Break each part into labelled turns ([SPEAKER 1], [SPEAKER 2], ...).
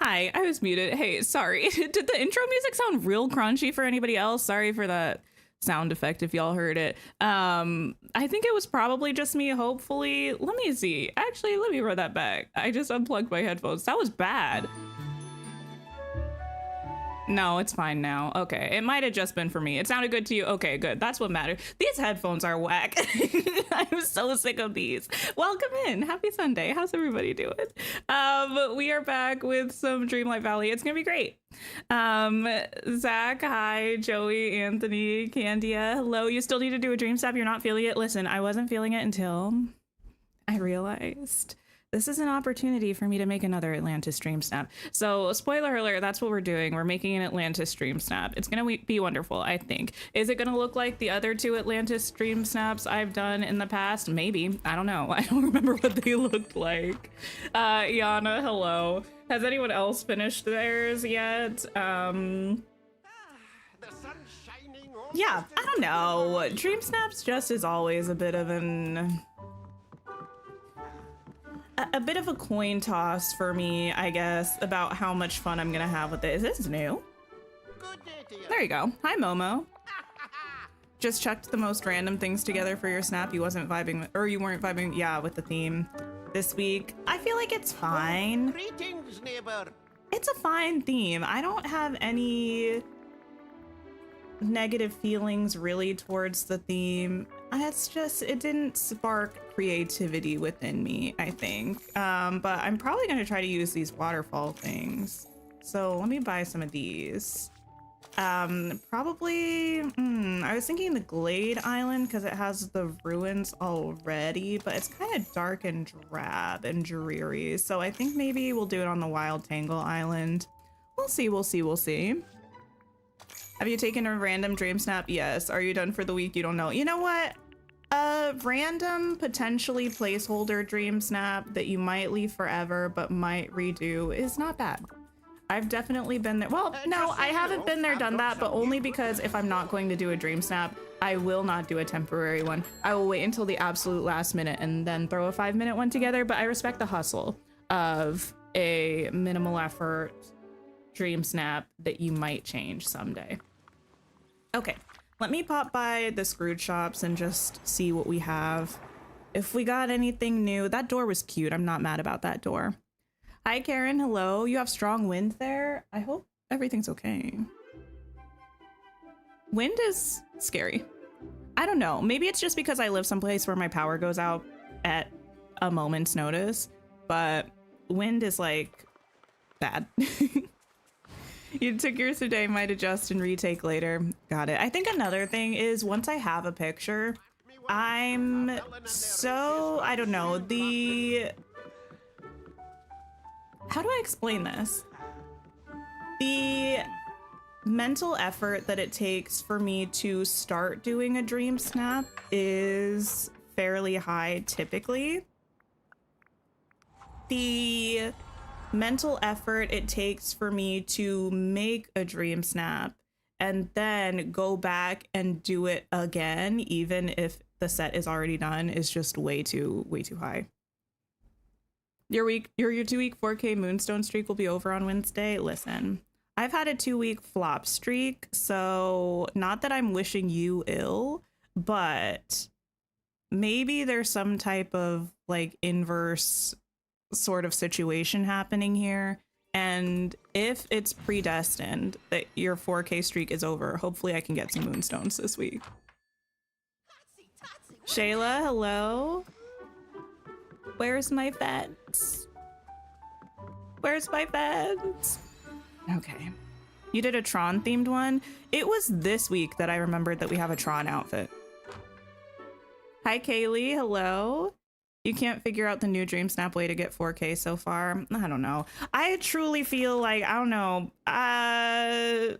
[SPEAKER 1] Hi, I was muted. Hey, sorry. Did the intro music sound real crunchy for anybody else? Sorry for that sound effect if y'all heard it. I think it was probably just me, hopefully. Let me see. Actually, let me run that back. I just unplugged my headphones. That was bad. No, it's fine now. Okay, it might have just been for me. It sounded good to you? Okay, good. That's what matters. These headphones are whack. I'm so sick of these. Welcome in. Happy Sunday. How's everybody doing? We are back with some Dreamlight Valley. It's gonna be great. Zach, hi. Joey, Anthony, Candia, hello. You still need to do a DreamSnap? You're not feeling it? Listen, I wasn't feeling it until I realized this is an opportunity for me to make another Atlantis DreamSnap. So spoiler alert, that's what we're doing. We're making an Atlantis DreamSnap. It's gonna be wonderful, I think. Is it gonna look like the other two Atlantis DreamSnaps I've done in the past? Maybe, I don't know. I don't remember what they looked like. Yana, hello. Has anyone else finished theirs yet? Yeah, I don't know. DreamSnaps just is always a bit of a coin toss for me, I guess, about how much fun I'm gonna have with it. Is this new? There you go. Hi, Momo. Just chucked the most random things together for your snap. You wasn't vibing, or you weren't vibing, yeah, with the theme this week. I feel like it's fine.
[SPEAKER 2] Greetings, neighbor.
[SPEAKER 1] It's a fine theme. I don't have any negative feelings really towards the theme. It's just, it didn't spark creativity within me, I think. But I'm probably going to try to use these waterfall things. So let me buy some of these. Probably, I was thinking the Glade Island because it has the ruins already, but it's kind of dark and drab and dreary. So I think maybe we'll do it on the Wild Tangle Island. We'll see, we'll see, we'll see. Have you taken a random DreamSnap? Yes. Are you done for the week? You don't know. You know what? A random, potentially placeholder DreamSnap that you might leave forever but might redo is not bad. I've definitely been there. Well, no, I haven't been there, done that, but only because if I'm not going to do a DreamSnap, I will not do a temporary one. I will wait until the absolute last minute and then throw a 5-minute one together, but I respect the hustle of a minimal effort DreamSnap that you might change someday. Okay, let me pop by the Scrooge shops and just see what we have. If we got anything new. That door was cute. I'm not mad about that door. Hi, Karen. Hello. You have strong wind there? I hope everything's okay. Wind is scary. I don't know. Maybe it's just because I live someplace where my power goes out at a moment's notice, but wind is like bad. You took yours today, might adjust and retake later. Got it. I think another thing is once I have a picture, I'm so, I don't know, how do I explain this? The mental effort that it takes for me to start doing a DreamSnap is fairly high typically. The mental effort it takes for me to make a DreamSnap and then go back and do it again, even if the set is already done, is just way too high. Your 2-week 4K Moonstone streak will be over on Wednesday. Listen, I've had a 2-week flop streak, so not that I'm wishing you ill, but maybe there's some type of like inverse sort of situation happening here. And if it's predestined that your 4K streak is over, hopefully I can get some moonstones this week. Shayla, hello. Where's my fence? Where's my fence? Okay. You did a Tron themed one? It was this week that I remembered that we have a Tron outfit. Hi, Kaylee. Hello. You can't figure out the new DreamSnap way to get 4K so far. I don't know. I truly feel like, I don't know. I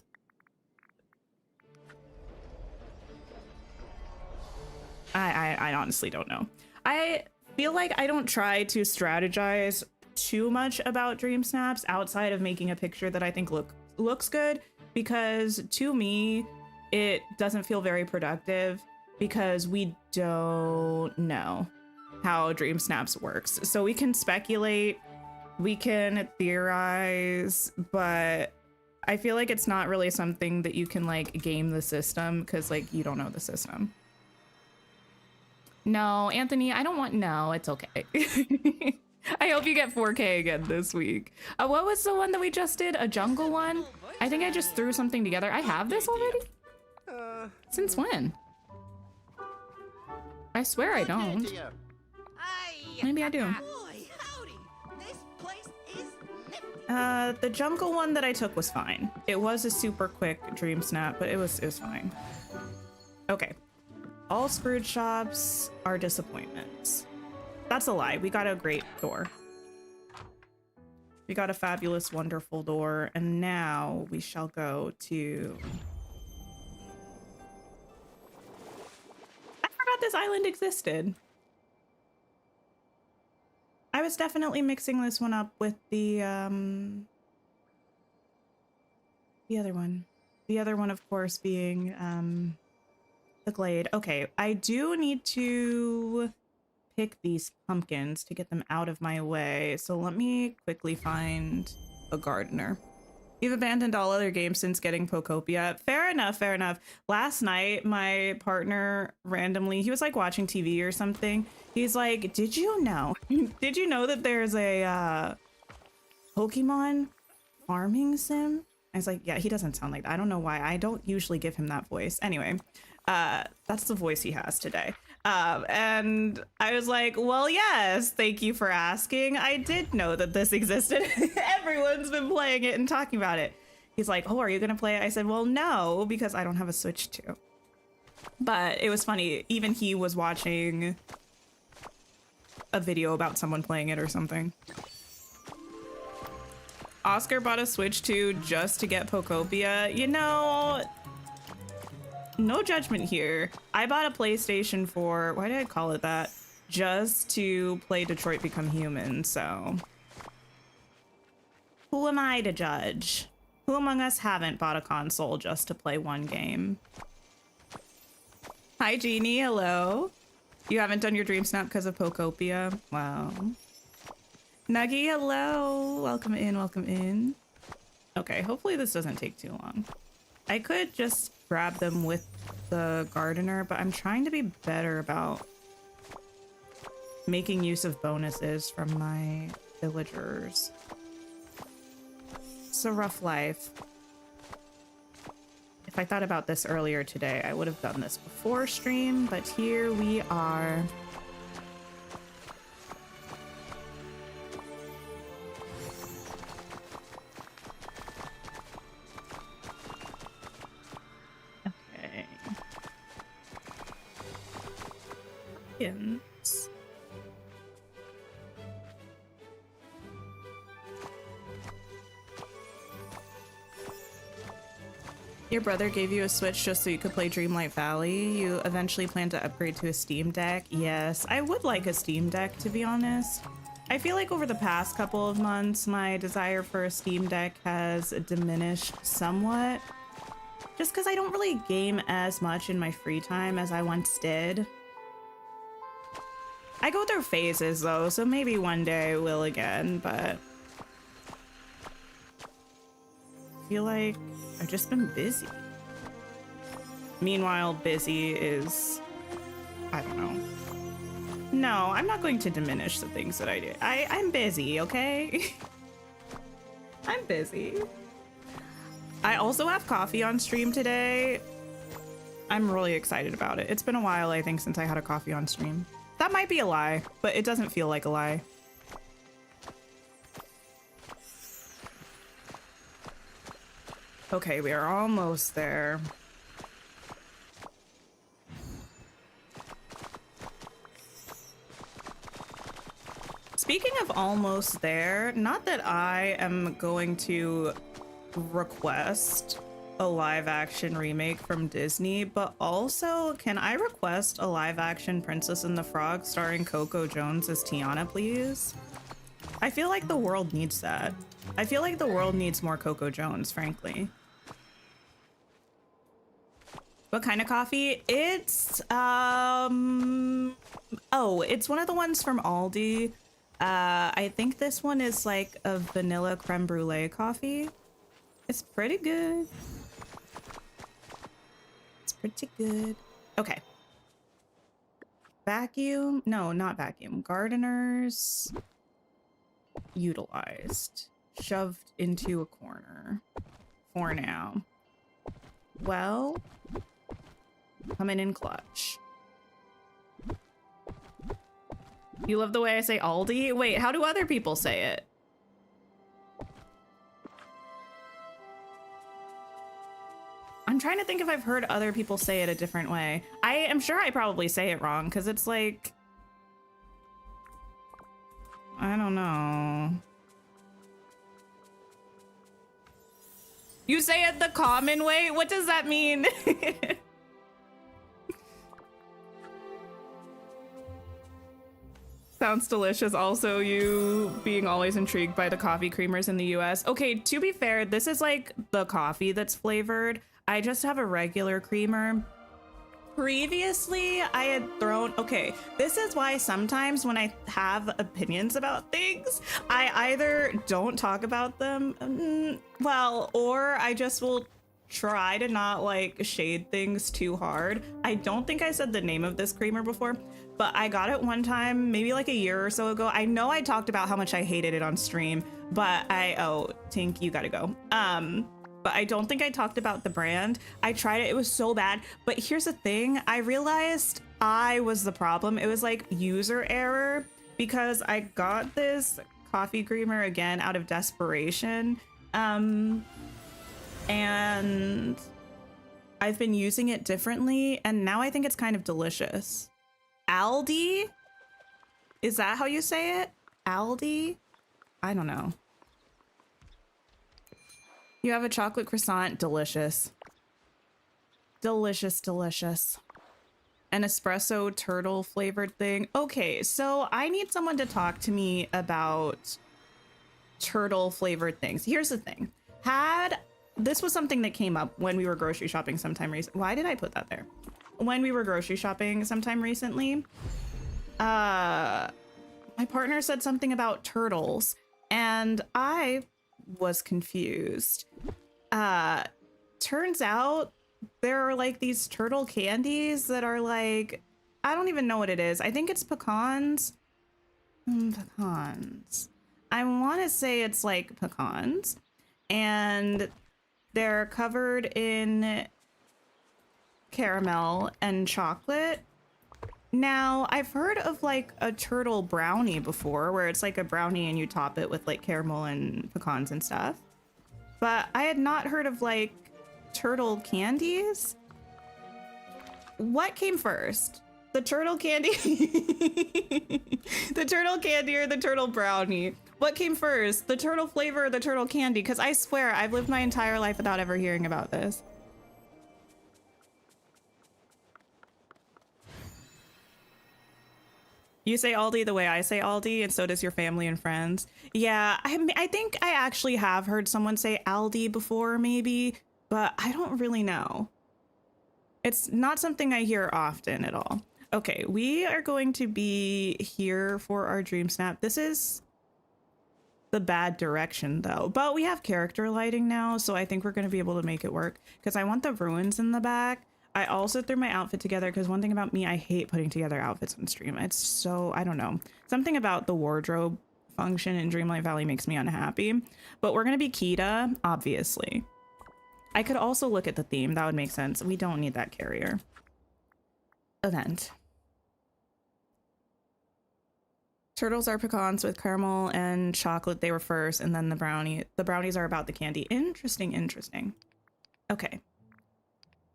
[SPEAKER 1] honestly don't know. I feel like I don't try to strategize too much about DreamSnaps outside of making a picture that I think looks good, because to me, it doesn't feel very productive because we don't know how DreamSnaps works. So we can speculate, we can theorize, but I feel like it's not really something that you can like game the system because like you don't know the system. No, Anthony, I don't want, no, it's okay. I hope you get 4K again this week. What was the one that we just did? A jungle one? I think I just threw something together. I have this already? Since when? I swear I don't. Maybe I do. The jungle one that I took was fine. It was a super quick DreamSnap, but it was fine. Okay. All Scrooge shops are disappointments. That's a lie. We got a great door. We got a fabulous, wonderful door, and now we shall go to... I forgot this island existed. I was definitely mixing this one up with the other one. The other one, of course, being the glade. Okay, I do need to pick these pumpkins to get them out of my way. So let me quickly find a gardener. You've abandoned all other games since getting Pokopia. Fair enough, fair enough. Last night, my partner randomly, he was like watching TV or something. He's like, did you know that there's a Pokemon farming sim? I was like, yeah, he doesn't sound like that. I don't know why. I don't usually give him that voice. Anyway, that's the voice he has today. And I was like, well, yes, thank you for asking. I did know that this existed. Everyone's been playing it and talking about it. He's like, oh, are you gonna play it? I said, well, no, because I don't have a Switch 2. But it was funny. Even he was watching a video about someone playing it or something. Oscar bought a Switch 2 just to get Pokopia. You know, no judgment here. I bought a PlayStation 4, why did I call it that? Just to play Detroit Become Human, so. Who am I to judge? Who among us haven't bought a console just to play one game? Hi, Jeannie, hello. You haven't done your DreamSnap because of Pokopia? Wow. Nuggy, hello. Welcome in, welcome in. Okay, hopefully this doesn't take too long. I could just grab them with the gardener, but I'm trying to be better about making use of bonuses from my villagers. It's a rough life. If I thought about this earlier today, I would have done this before stream, but here we are. seconds. Your brother gave you a Switch just so you could play Dreamlight Valley. You eventually plan to upgrade to a Steam Deck. Yes, I would like a Steam Deck, to be honest. I feel like over the past couple of months, my desire for a Steam Deck has diminished somewhat. Just because I don't really game as much in my free time as I once did. I go through phases though, so maybe one day I will again, but I feel like I've just been busy. Meanwhile, busy is, I don't know. No, I'm not going to diminish the things that I do. I'm busy, okay? I'm busy. I also have coffee on stream today. I'm really excited about it. It's been a while, I think, since I had a coffee on stream. That might be a lie, but it doesn't feel like a lie. Okay, we are almost there. Speaking of almost there, not that I am going to request a live action remake from Disney, but also can I request a live action Princess and the Frog starring Coco Jones as Tiana, please? I feel like the world needs that. I feel like the world needs more Coco Jones, frankly. What kind of coffee? It's oh, it's one of the ones from Aldi. I think this one is like a vanilla creme brulee coffee. It's pretty good. It's pretty good. Okay. Vacuum? No, not vacuum. Gardeners utilized. Shoved into a corner. For now. Well, coming in clutch. You love the way I say Aldi? Wait, how do other people say it? I'm trying to think if I've heard other people say it a different way. I am sure I probably say it wrong because it's like, I don't know. You say it the common way? What does that mean? Sounds delicious. Also, you being always intrigued by the coffee creamers in the US. Okay, to be fair, this is like the coffee that's flavored. I just have a regular creamer. Previously, I had thrown, okay, this is why sometimes when I have opinions about things, I either don't talk about them, well, or I just will try to not like shade things too hard. I don't think I said the name of this creamer before, but I got it one time, maybe like a year or so ago. I know I talked about how much I hated it on stream, but oh, Tink, you gotta go. But I don't think I talked about the brand. I tried it, it was so bad. But here's the thing, I realized I was the problem. It was like user error because I got this coffee creamer again out of desperation. And I've been using it differently and now I think it's kind of delicious. Aldi? Is that how you say it? Aldi? I don't know. You have a chocolate croissant. Delicious. Delicious, delicious. An espresso turtle flavored thing. Okay, so I need someone to talk to me about turtle flavored things. Here's the thing. This was something that came up when we were grocery shopping sometime recently. Why did I put that there? When we were grocery shopping sometime recently, my partner said something about turtles and I was confused. Turns out there are like these turtle candies that are like, I don't even know what it is. I think it's pecans. Pecans. I want to say it's like pecans and they're covered in caramel and chocolate. Now, I've heard of like a turtle brownie before where it's like a brownie and you top it with like caramel and pecans and stuff. But I had not heard of like turtle candies. What came first? the turtle candy. The turtle candy or the turtle brownie? What came first, the turtle flavor or the turtle candy? Because I swear I've lived my entire life without ever hearing about this. You say Aldi the way I say Aldi, and so does your family and friends. Yeah, I think I actually have heard someone say Aldi before, maybe, but I don't really know. It's not something I hear often at all. Okay, we are going to be here for our DreamSnap. This is the bad direction though, but we have character lighting now, so I think we're going to be able to make it work because I want the ruins in the back. I also threw my outfit together because one thing about me, I hate putting together outfits on stream. It's so, I don't know, something about the wardrobe function in Dreamlight Valley makes me unhappy, but we're going to be Kita, obviously. I could also look at the theme. That would make sense. We don't need that carrier. Event. Turtles are pecans with caramel and chocolate. They were first, and then the brownie. The brownies are about the candy. Interesting, interesting. Okay.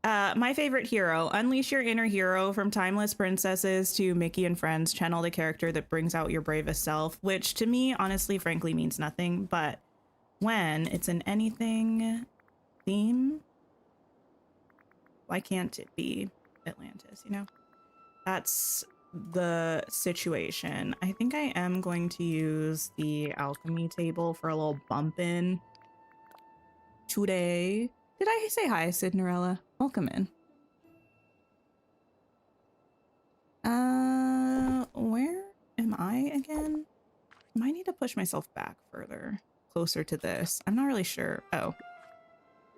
[SPEAKER 1] My favorite hero. Unleash your inner hero. From timeless princesses to Mickey and Friends. Channel the character that brings out your bravest self, which to me, honestly, frankly, means nothing. But when it's an anything theme, why can't it be Atlantis, you know? That's the situation. I think I am going to use the alchemy table for a little bump in today. Did I say hi, Cinderella? Welcome in. Where am I again? I might need to push myself back further, closer to this. I'm not really sure. Oh.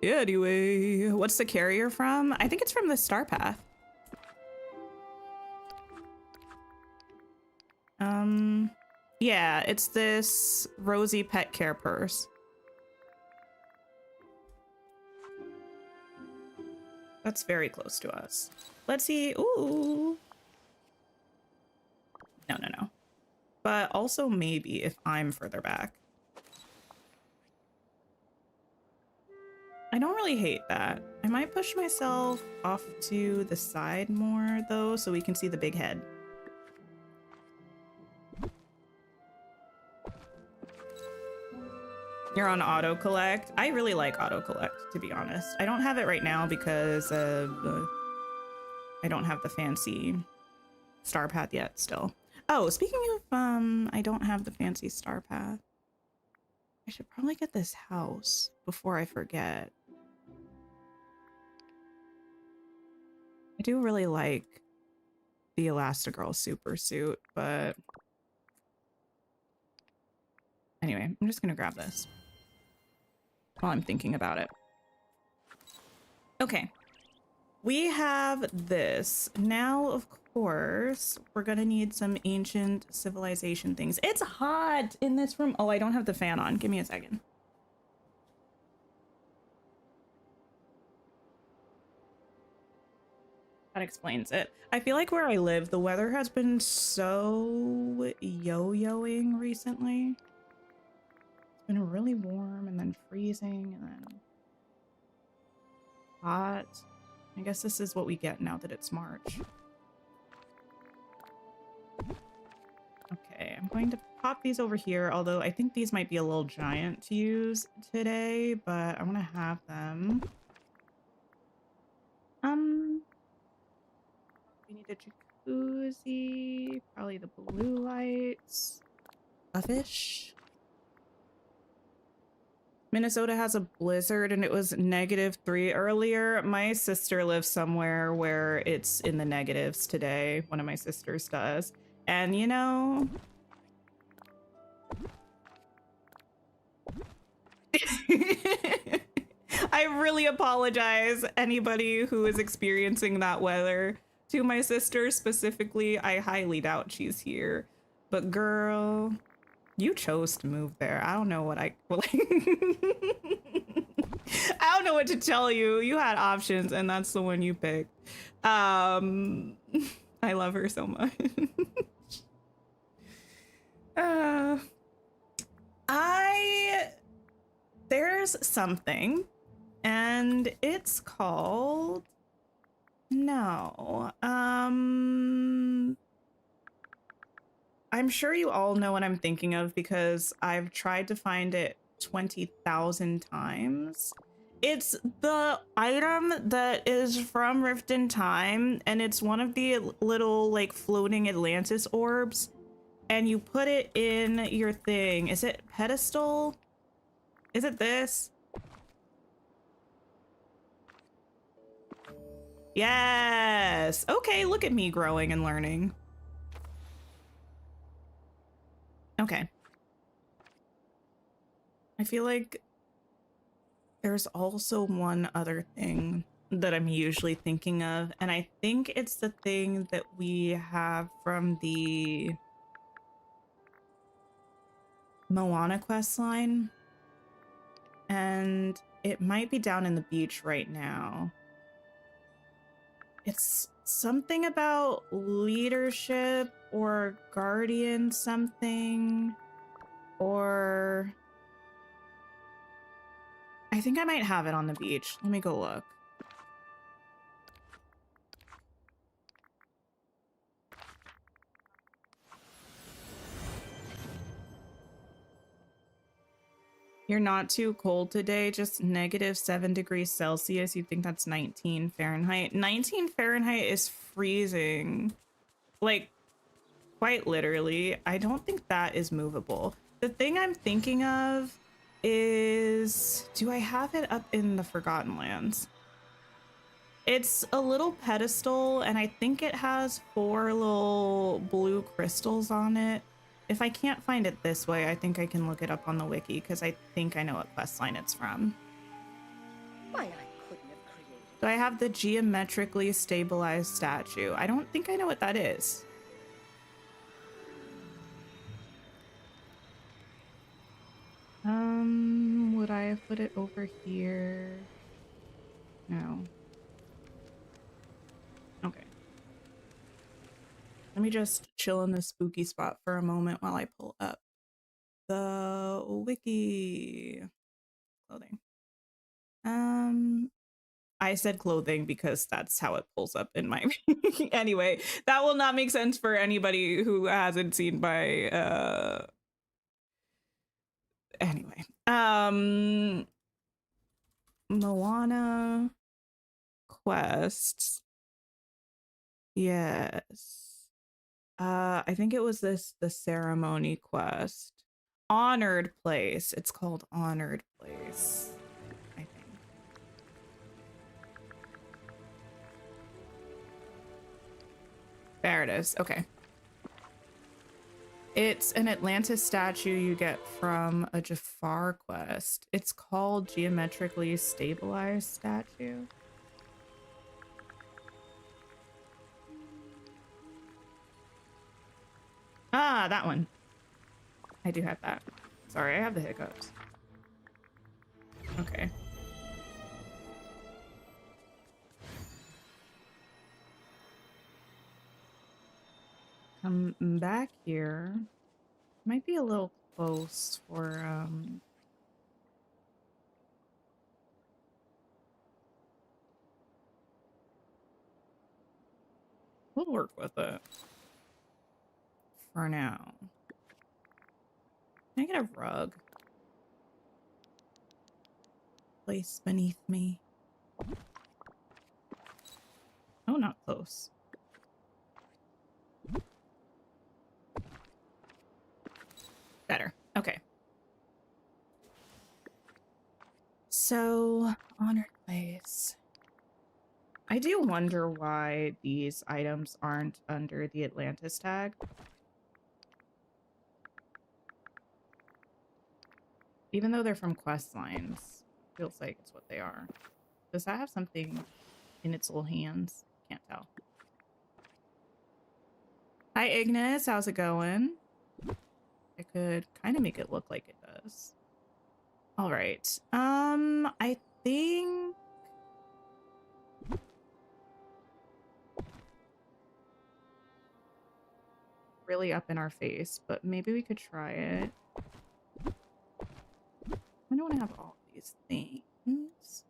[SPEAKER 1] Anyway, what's the carrier from? I think it's from the Star Path. Yeah, it's this Rosie pet care purse. That's very close to us. Let's see. Ooh. No, no, no. But also maybe if I'm further back. I don't really hate that. I might push myself off to the side more though, so we can see the big head. You're on auto collect. I really like auto collect, to be honest. I don't have it right now because I don't have the fancy star path yet still. Oh, speaking of I don't have the fancy star path. I should probably get this house before I forget. I do really like the Elastigirl super suit, but anyway, I'm just gonna grab this while I'm thinking about it. Okay, we have this. Now, of course, we're gonna need some ancient civilization things. It's hot in this room. Oh, I don't have the fan on. Give me a second. That explains it. I feel like where I live, the weather has been so yo-yoing recently. It's been really warm and then freezing and then hot. I guess this is what we get now that it's March. Okay, I'm going to pop these over here, although I think these might be a little giant to use today, but I want to have them. We need a jacuzzi, probably the blue lights, a fish. Minnesota has a blizzard and it was -3 earlier. My sister lives somewhere where it's in the negatives today. One of my sisters does. And you know, I really apologize anybody who is experiencing that weather. To my sister specifically, I highly doubt she's here. But girl, you chose to move there. I don't know what I don't know what to tell you. You had options and that's the one you picked. I love her so much. There's something and it's called No. I'm sure you all know what I'm thinking of because I've tried to find it 20,000 times. It's the item that is from Rift in Time, and it's one of the little like floating Atlantis orbs, and you put it in your thing. Is it pedestal? Is it this? Yes. Okay, look at me growing and learning. Okay. I feel like there's also one other thing that I'm usually thinking of, and I think it's the thing that we have from the Moana quest line, and it might be down in the beach right now. It's something about leadership or guardian something, or I think I might have it on the beach. Let me go look. You're not too cold today, just -7 degrees Celsius. You think that's 19 Fahrenheit. 19 Fahrenheit is freezing. Like, quite literally. I don't think that is movable. The thing I'm thinking of is, do I have it up in the Forgotten Lands? It's a little pedestal, and I think it has 4 little blue crystals on it. If I can't find it this way, I think I can look it up on the wiki, because I think I know what questline it's from.
[SPEAKER 2] Why, I couldn't have created.
[SPEAKER 1] So I have the geometrically stabilized statue. I don't think I know what that is. Would I have put it over here? No. Okay. Let me just chill in this spooky spot for a moment while I pull up the wiki. Clothing. I said clothing because that's how it pulls up in my anyway, that will not make sense for anybody who hasn't seen my anyway. Moana quests. Yes. I think it was the ceremony quest. Honored place. It's called Honored Place, I think. There it is. Okay. It's an Atlantis statue you get from a Jafar quest. It's called Geometrically Stabilized Statue. Ah, that one. I do have that. Sorry, I have the hiccups. Okay. Come back here. Might be a little close for we'll work with it for now. Can I get a rug? Place beneath me. Oh, not close. Better. Okay. So, honored place. I do wonder why these items aren't under the Atlantis tag. Even though they're from quest lines, feels like it's what they are. Does that have something in its little hands? Can't tell. Hi, Ignis. How's it going? I could kind of make it look like it does. All right. I think really up in our face, but maybe we could try it. I don't want to have all these things.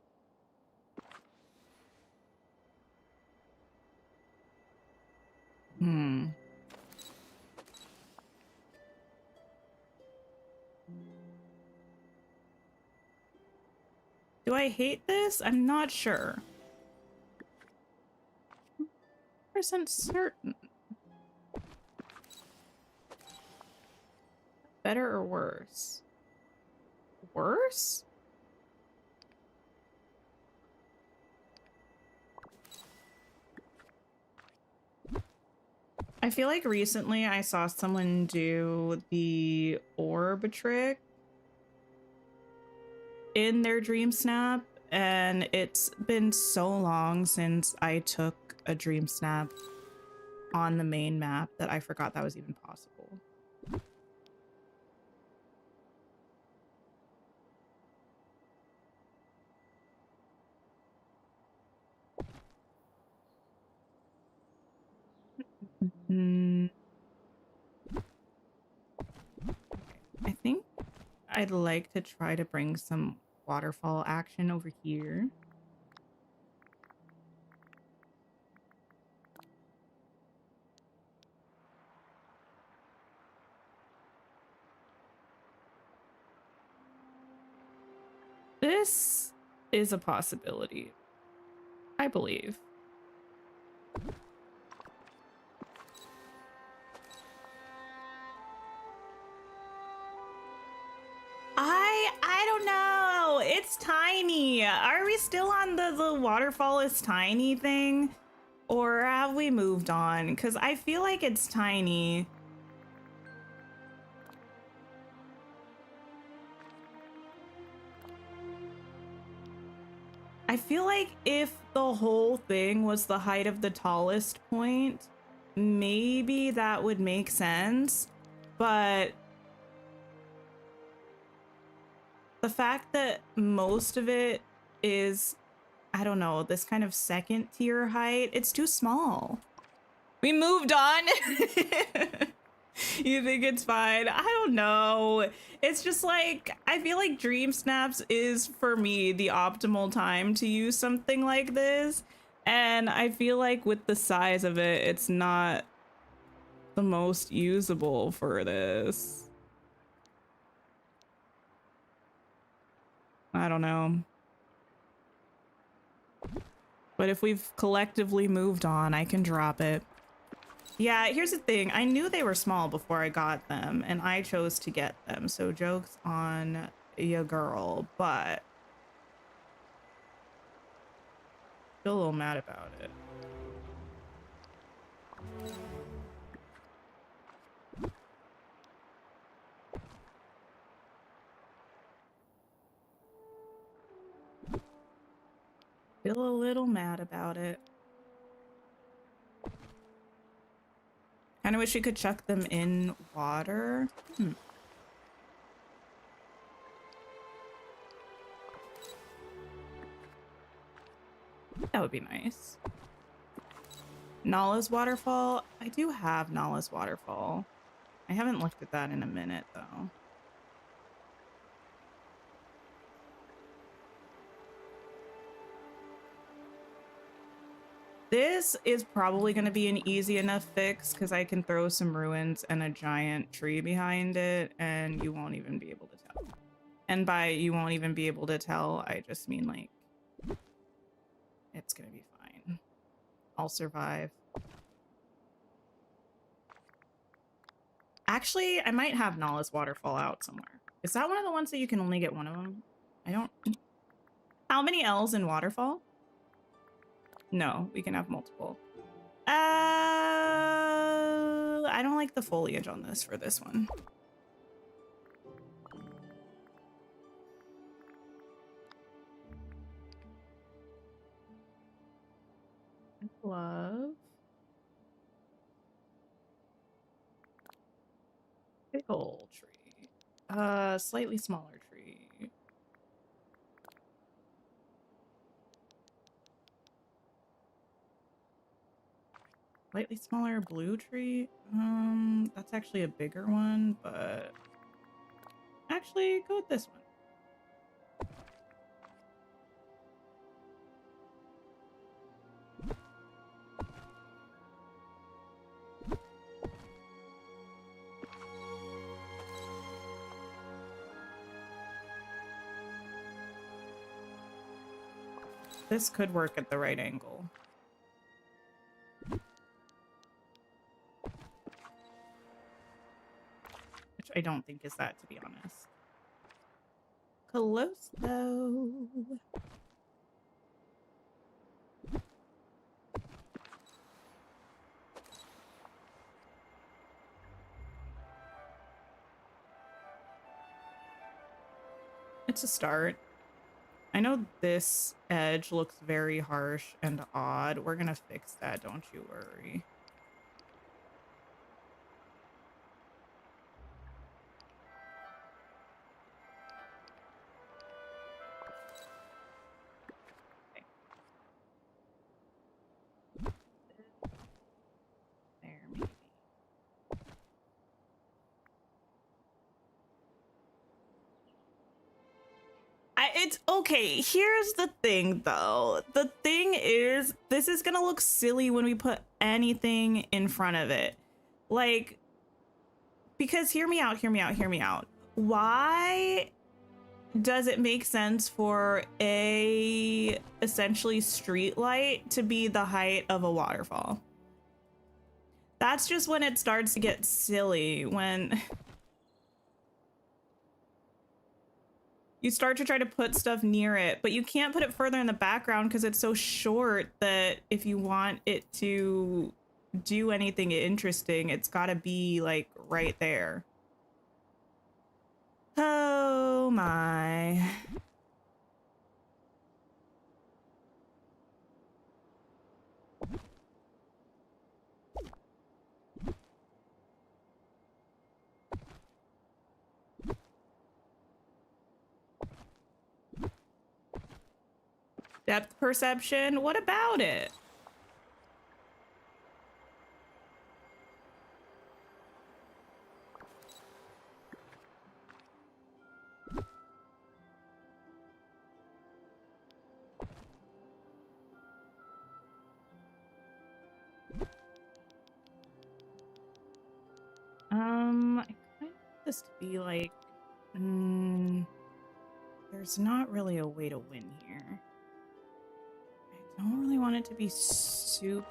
[SPEAKER 1] Do I hate this? I'm not sure. Percent certain. Better or worse? Worse? I feel like recently I saw someone do the orb trick in their DreamSnap, and it's been so long since I took a DreamSnap on the main map that I forgot that was even possible. I think I'd like to try to bring some waterfall action over here. This is a possibility, I believe. I don't know. It's tiny. Are we still on the waterfall is tiny thing? Or have we moved on? Because I feel like it's tiny. I feel like if the whole thing was the height of the tallest point, maybe that would make sense. But the fact that most of it is, I don't know, this kind of second tier height, it's too small. We moved on. You think it's fine? I don't know. It's just like, I feel like DreamSnaps is, for me, the optimal time to use something like this. And I feel like with the size of it, it's not the most usable for this. I don't know. But if we've collectively moved on, I can drop it. Yeah, here's the thing. I knew they were small before I got them, and I chose to get them. So joke's on ya girl, but still a little mad about it. Still a little mad about it. Kind of wish we could chuck them in water. That would be nice. Nala's waterfall. I do have Nala's waterfall. I haven't looked at that in a minute though. This is probably going to be an easy enough fix because I can throw some ruins and a giant tree behind it and you won't even be able to tell. And by you won't even be able to tell, I just mean like, it's going to be fine. I'll survive. Actually, I might have Nala's waterfall out somewhere. Is that one of the ones that you can only get one of them? I don't... How many L's in waterfall? No, we can have multiple. I don't like the foliage on this for this one. Love. Big ol' tree. Slightly smaller tree. Slightly smaller blue tree. That's actually a bigger one, but actually go with this one. This could work at the right angle. Which I don't think is that, to be honest. Close though. It's a start. I know this edge looks very harsh and odd. We're gonna fix that, don't you worry. There, maybe. It's okay. Here's the thing, though. The thing is, this is gonna look silly when we put anything in front of it. Like, because hear me out, hear me out, hear me out. Why does it make sense for a essentially street light to be the height of a waterfall? That's just when it starts to get silly, when you start to try to put stuff near it, but you can't put it further in the background because it's so short that if you want it to do anything interesting, it's got to be like right there. Oh my. Depth perception? What about it? I kind of want this to be like, there's not really a way to win here. I don't really want it to be super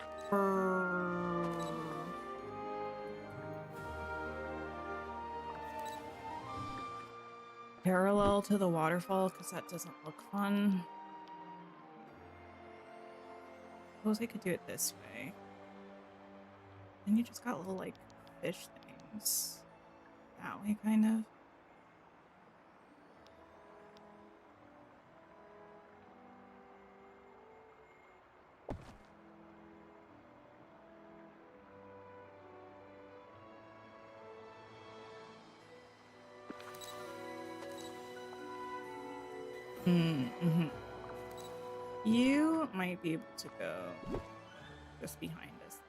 [SPEAKER 1] parallel to the waterfall because that doesn't look fun. Suppose I could do it this way. And you just got little like fish things that way, kind of. Mm-hmm. You might be able to go just behind us then.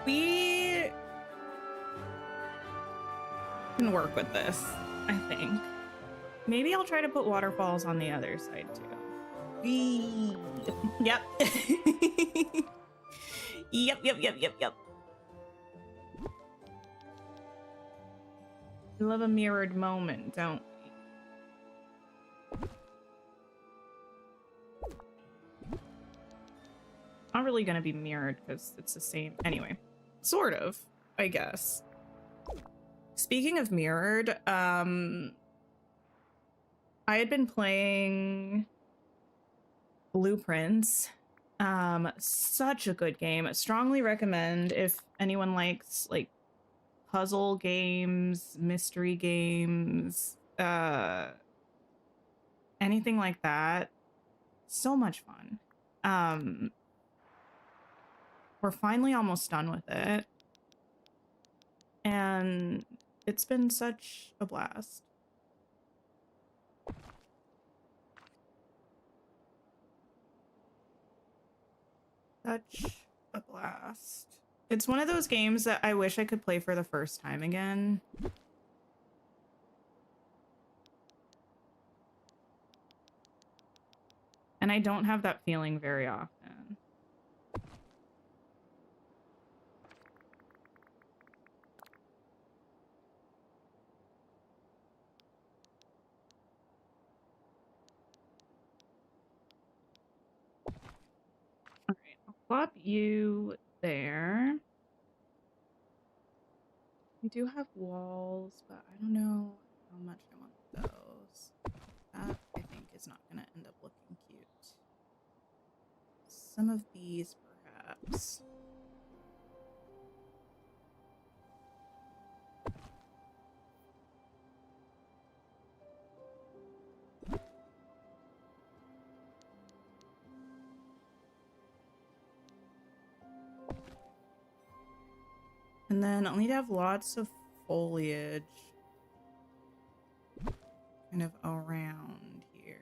[SPEAKER 1] We can work with this, I think. Maybe I'll try to put waterfalls on the other side too. Yep. Yep. We love a mirrored moment, don't we? Not really gonna be mirrored because it's the same. Anyway, sort of, I guess. Speaking of mirrored, I had been playing Blueprints. Such a good game. I strongly recommend if anyone likes like puzzle games, mystery games, anything like that. So much fun. We're finally almost done with it. And it's been such a blast. Such a blast. It's one of those games that I wish I could play for the first time again. And And I don't have that feeling very often. All right, I'll plop you there. We do have walls, but I don't know how much I want those. That, I think, is not going to end up looking cute. Some of these, perhaps. And then I'll need to have lots of foliage kind of around here.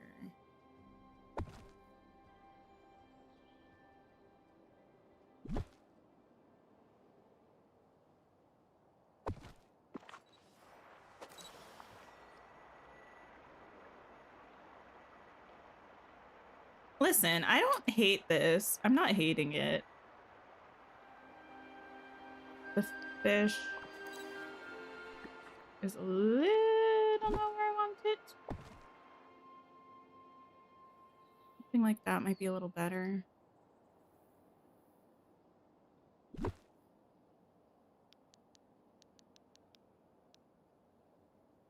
[SPEAKER 1] Listen, I don't hate this. I'm not hating it. The fish is a little not where I want it. Something like that might be a little better.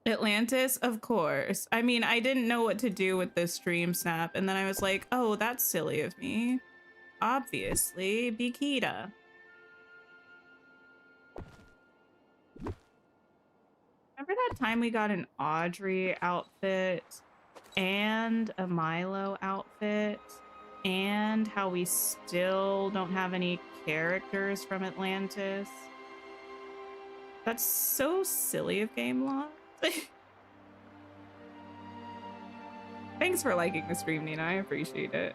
[SPEAKER 1] Atlantis, of course. I mean, I didn't know what to do with this DreamSnap, and then I was like, oh, that's silly of me. Obviously, Bikita. Remember that time we got an Audrey outfit and a Milo outfit, and how we still don't have any characters from Atlantis? That's so silly of Game Loft. Thanks for liking the stream, Nina. I appreciate it.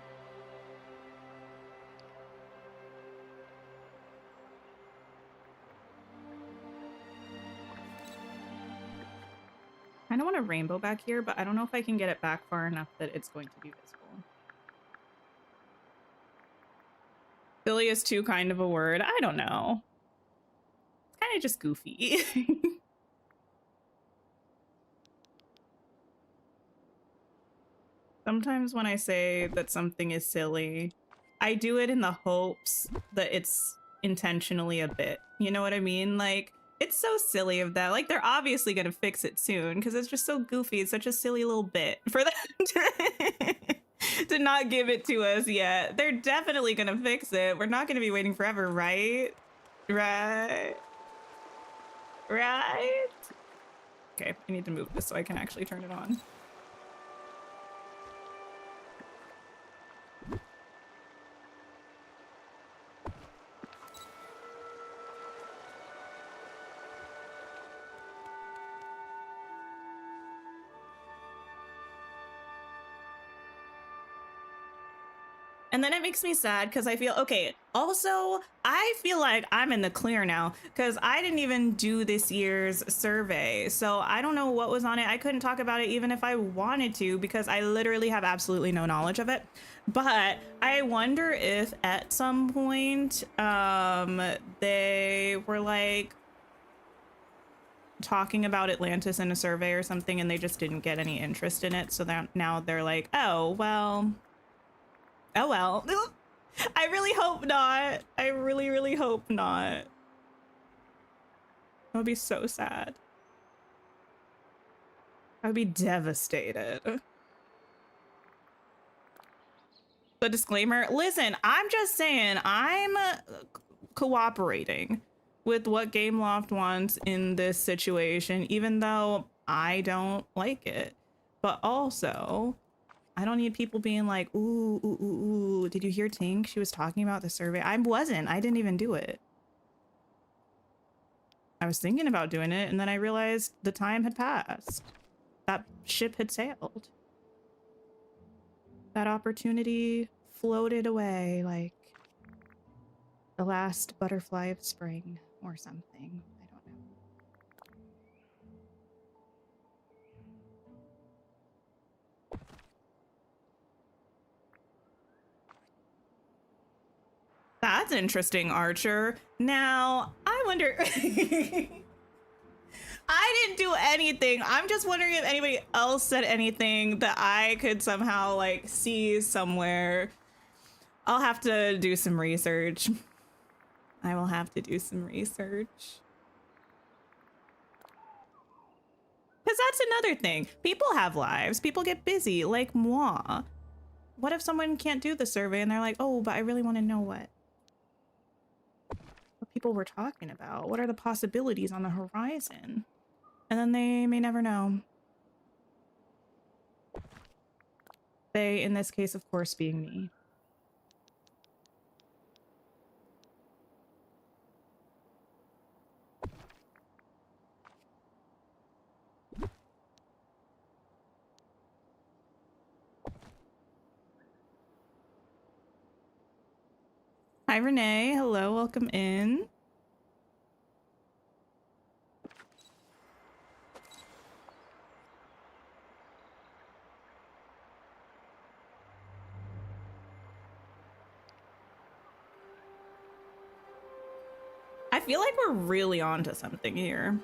[SPEAKER 1] I don't want a rainbow back here, but I don't know if I can get it back far enough that it's going to be visible. Silly is too kind of a word. I don't know. It's kind of just goofy. Sometimes when I say that something is silly, I do it in the hopes that it's intentionally a bit. You know what I mean? Like, it's so silly of that. Like, they're obviously going to fix it soon because it's just so goofy. It's such a silly little bit for them to not give it to us yet. They're definitely going to fix it. We're not going to be waiting forever, right? Right? Right? Okay, I need to move this so I can actually turn it on. And then it makes me sad because I feel, okay, also, I feel like I'm in the clear now because I didn't even do this year's survey. So I don't know what was on it. I couldn't talk about it even if I wanted to because I literally have absolutely no knowledge of it. But I wonder if at some point they were like talking about Atlantis in a survey or something and they just didn't get any interest in it. So that now they're like, oh, well. Oh, well. I really hope not. I really, really hope not. That would be so sad. I would be devastated. The disclaimer, listen, I'm just saying I'm cooperating with what Gameloft wants in this situation, even though I don't like it. But also, I don't need people being like, ooh, ooh, ooh, ooh. Did you hear Tink? She was talking about the survey. I wasn't. I didn't even do it. I was thinking about doing it, and then I realized the time had passed. That ship had sailed. That opportunity floated away like the last butterfly of spring or something. I don't know. That's interesting, Archer. Now, I wonder... I didn't do anything. I'm just wondering if anybody else said anything that I could somehow, like, see somewhere. I'll have to do some research. I will have to do some research. Because that's another thing. People have lives. People get busy, like moi. What if someone can't do the survey and they're like, oh, but I really want to know what people were talking about. What are the possibilities on the horizon? And then they may never know. They, in this case, of course, being me. Hi, Renee. Hello, welcome in. I feel like we're really onto something here.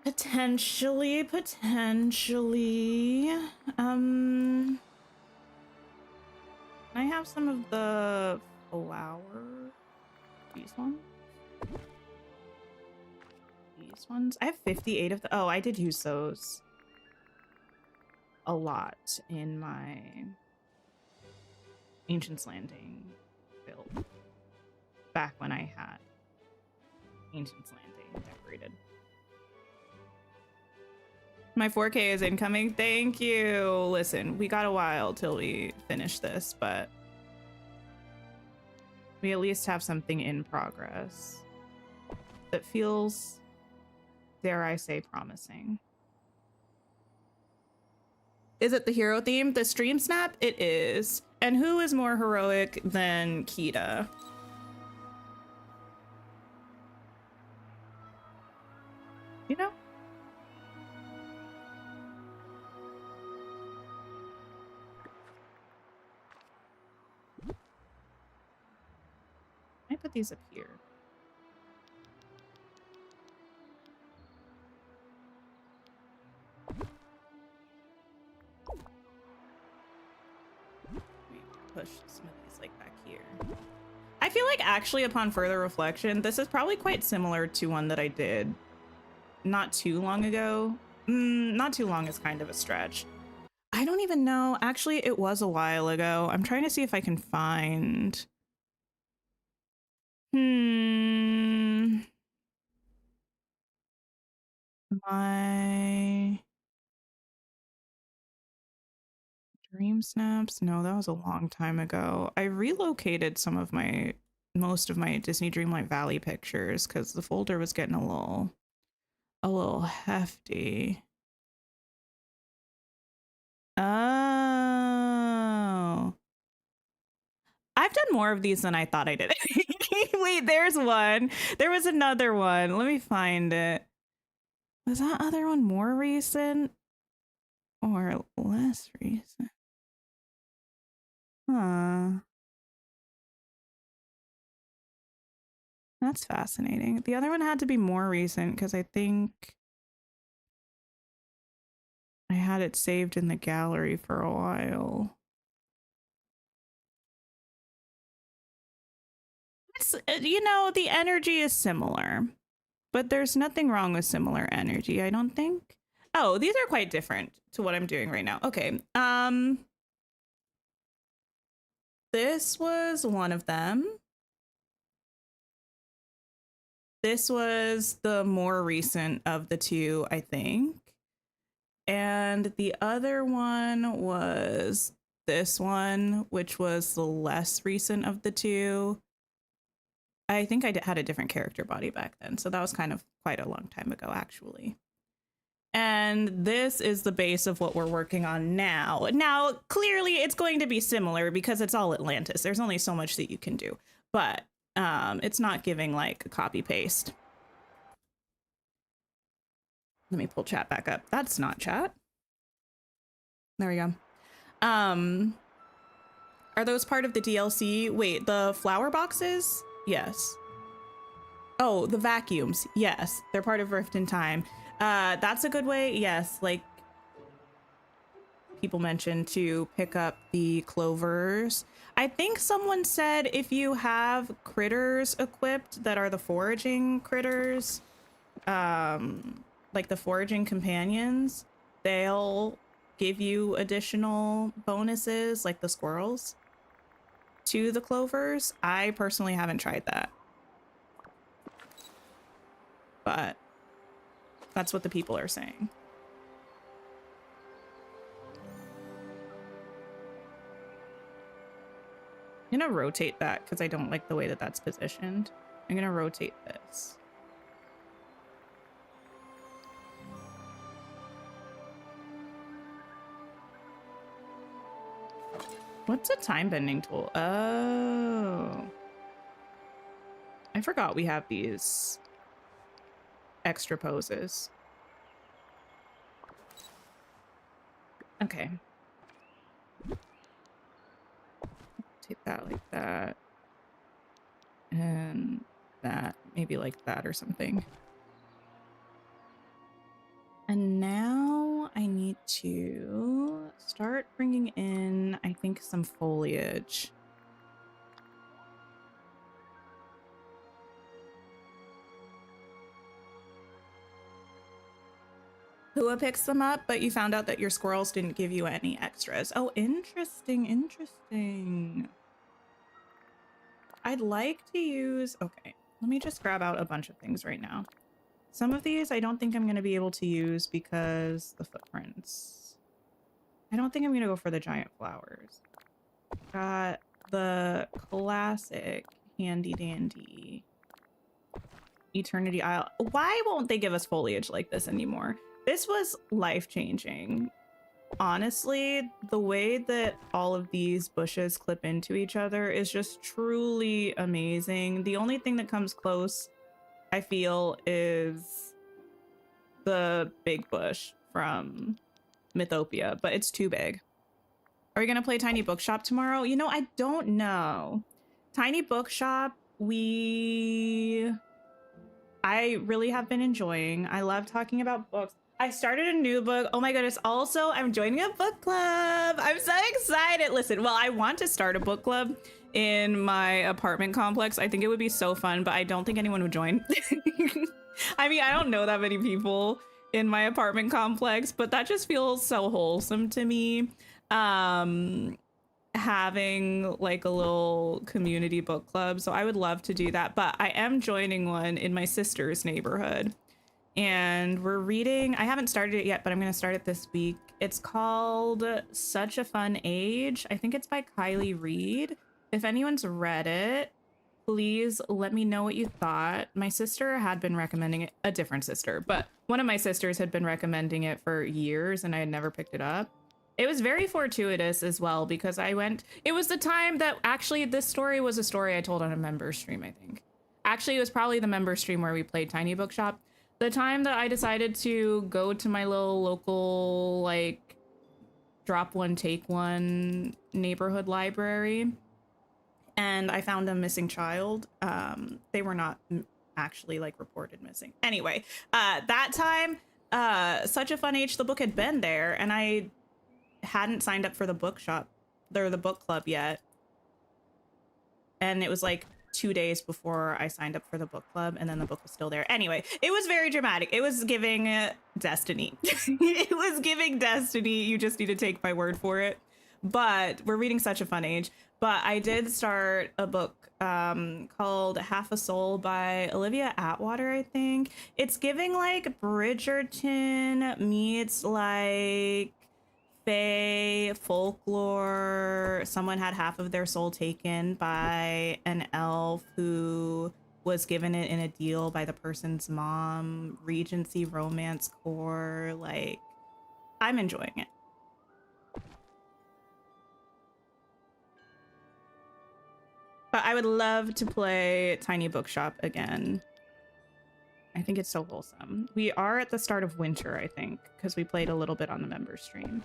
[SPEAKER 1] Potentially. I have some of the these ones. I have 58 of the, oh, I did use those a lot in my Ancient's Landing build back when I had Ancient's Landing decorated. My 4K is incoming. Thank you. Listen, we got a while till we finish this, but we at least have something in progress that feels, dare I say, promising. Is it the hero theme? The DreamSnap? It is. And who is more heroic than Kita? You know? I put these up here. Push some of these like back here. I feel like actually upon further reflection, this is probably quite similar to one that I did not too long ago. Not too long is kind of a stretch. I don't even know. Actually, it was a while ago. I'm trying to see if I can find. My Dream Snaps? No, that was a long time ago. I relocated most of my Disney Dreamlight Valley pictures because the folder was getting a little hefty. Oh. I've done more of these than I thought I did. Wait, there's one. There was another one. Let me find it. Was that other one more recent or less recent? Huh. That's fascinating. The other one had to be more recent because I think I had it saved in the gallery for a while. It's, you know, the energy is similar, but there's nothing wrong with similar energy, I don't think. Oh, these are quite different to what I'm doing right now. Okay. This was one of them. This was the more recent of the two, I think. And the other one was this one, which was the less recent of the two. I think I had a different character body back then, so that was kind of quite a long time ago, actually. And this is the base of what we're working on now. Now, clearly, it's going to be similar because it's all Atlantis. There's only so much that you can do, but it's not giving like a copy paste. Let me pull chat back up. That's not chat. There we go. Are those part of the DLC? Wait, the flower boxes? Yes. Oh, the vacuums. Yes, they're part of Rift in Time. That's a good way. Yes, like people mentioned to pick up the clovers. I think someone said if you have critters equipped that are the foraging critters, like the foraging companions, they'll give you additional bonuses like the squirrels to the clovers. I personally haven't tried that, but that's what the people are saying. I'm gonna rotate that because I don't like the way that that's positioned. I'm gonna rotate this. What's a time bending tool? Oh, I forgot we have these extra poses. Okay. Take that like that. And that, maybe like that or something. And now I need to start bringing in, I think, some foliage. Hua picks them up, but you found out that your squirrels didn't give you any extras. Oh, interesting, interesting. I'd like to use, okay, let me just grab out a bunch of things right now. Some of these I don't think I'm going to be able to use because the footprints. I don't think I'm going to go for the giant flowers. Got the classic handy dandy Eternity Isle. Why won't they give us foliage like this anymore? This was life-changing. Honestly, the way that all of these bushes clip into each other is just truly amazing. The only thing that comes close, I feel, is the big bush from Mythopia, but it's too big. Are we gonna play Tiny Bookshop tomorrow? You know, I don't know. Tiny Bookshop, I really have been enjoying. I love talking about books. I started a new book. Oh my goodness. Also, I'm joining a book club. I'm so excited. Listen, well, I want to start a book club in my apartment complex. I think it would be so fun, but I don't think anyone would join. I mean, I don't know that many people in my apartment complex, but that just feels so wholesome to me. Having like a little community book club. So I would love to do that, but I am joining one in my sister's neighborhood. And we're reading, I haven't started it yet, but I'm going to start it this week. It's called Such a Fun Age. I think it's by Kylie Reed. If anyone's read it, please let me know what you thought. My sister had been recommending it, a different sister, but one of my sisters had been recommending it for years and I had never picked it up. It was very fortuitous as well because it was the time that actually this story was a story I told on a member stream, I think. Actually, it was probably the member stream where we played Tiny Bookshop. The time that I decided to go to my little local, like, drop one, take one neighborhood library, and I found a missing child. They were not actually, like, reported missing. Anyway, that time, Such a Fun Age, the book had been there, and I hadn't signed up for the bookshop, or the book club yet. And it was, like, 2 days before I signed up for the book club, and then the book was still there. Anyway, it was very dramatic. It was giving destiny. It was giving destiny. You just need to take my word for it. But we're reading Such a Fun Age. But I did start a book called Half a Soul by Olivia Atwater, I think. It's giving like Bridgerton meets like fae folklore. Someone had half of their soul taken by an elf who was given it in a deal by the person's mom. Regency romance core. Like, I'm enjoying it. But I would love to play Tiny Bookshop again. I think it's so wholesome. We are at the start of winter, I think, because we played a little bit on the member stream.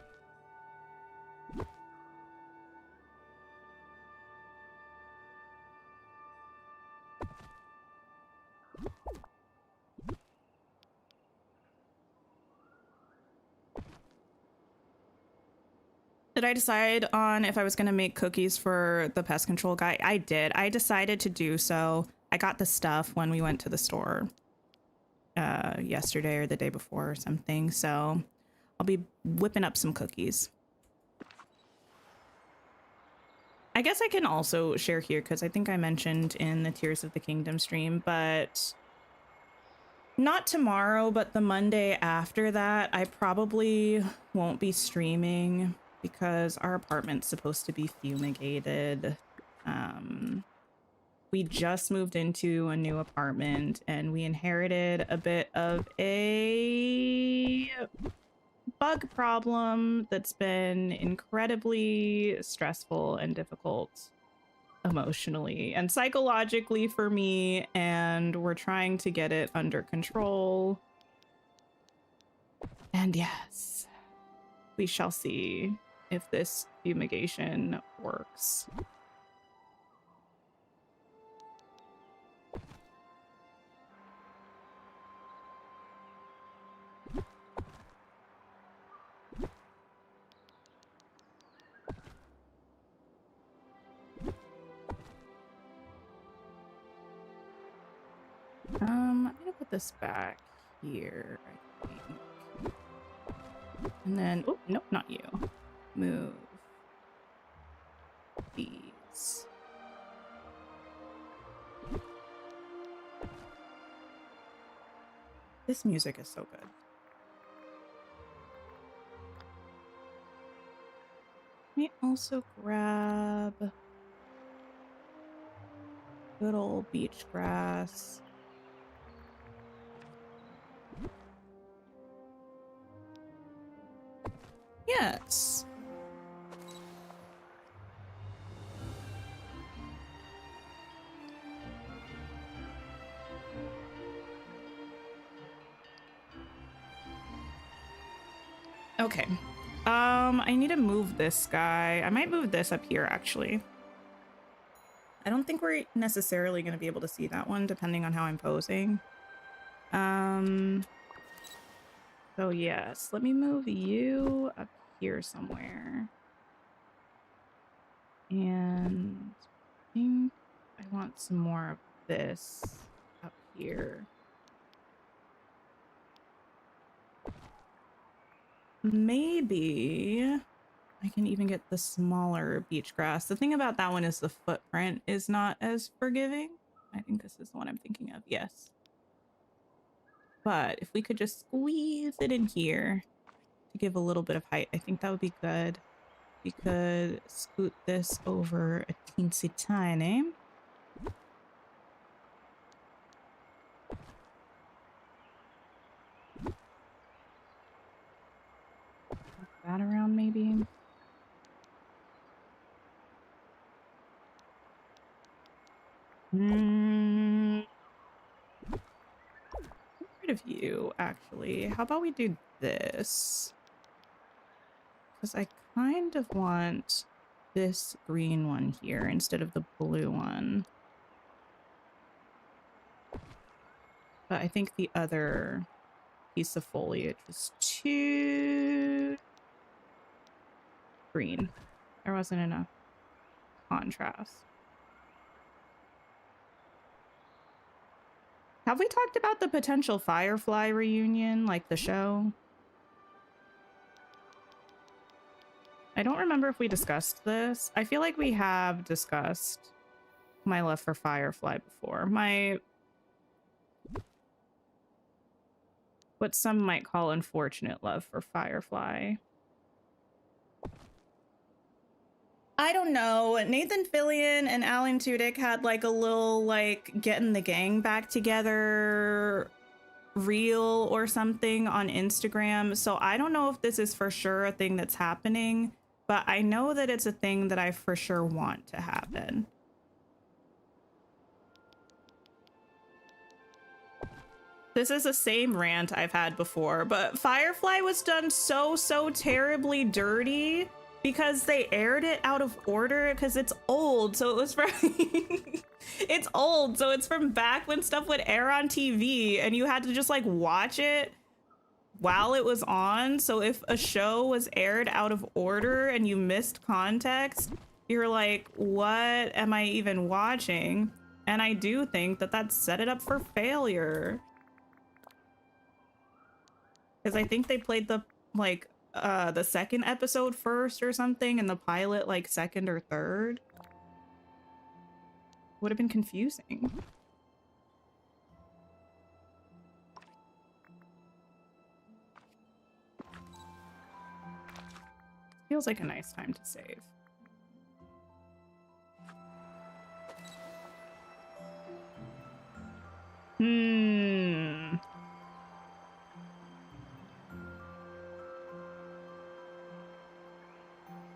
[SPEAKER 1] Did I decide on if I was going to make cookies for the pest control guy? I did. I decided to do so. I got the stuff when we went to the store yesterday or the day before or something. So I'll be whipping up some cookies. I guess I can also share here because I think I mentioned in the Tears of the Kingdom stream, but not tomorrow, but the Monday after that, I probably won't be streaming because our apartment's supposed to be fumigated. We just moved into a new apartment and we inherited a bit of a bug problem that's been incredibly stressful and difficult emotionally and psychologically for me, and we're trying to get it under control. And yes, we shall see if this fumigation works. I'm gonna put this back here, I think. And then, oh, nope, not you. Move these. This music is so good. Let me also grab good old beach grass. Yes. Okay. I need to move this guy. I might move this up here, actually. I don't think we're necessarily going to be able to see that one, depending on how I'm posing. So yes, let me move you up here somewhere. And I think I want some more of this up here. Maybe I can even get the smaller beach grass. The thing about that one is the footprint is not as forgiving. I think this is the one I'm thinking of. Yes. But if we could just squeeze it in here to give a little bit of height, I think that would be good. We could scoot this over a teensy tiny. That around maybe. Get rid of you, actually. How about we do this? Because I kind of want this green one here instead of the blue one. But I think the other piece of foliage was too green. There wasn't enough contrast. Have we talked about the potential Firefly reunion, like the show? I don't remember if we discussed this. I feel like we have discussed my love for Firefly before. What some might call unfortunate love for Firefly. I don't know. Nathan Fillion and Alan Tudyk had like a little like getting the gang back together reel or something on Instagram. So I don't know if this is for sure a thing that's happening, but I know that it's a thing that I for sure want to happen. This is the same rant I've had before, but Firefly was done so terribly dirty because they aired it out of order because it's old. So it was probably It's old, so it's from back when stuff would air on TV and you had to just like watch it while it was on. So if a show was aired out of order and you missed context, you're like, what am I even watching? And I do think that that set it up for failure. Because I think they played the the second episode first or something and the pilot like second or third. Would have been confusing. Feels like a nice time to save.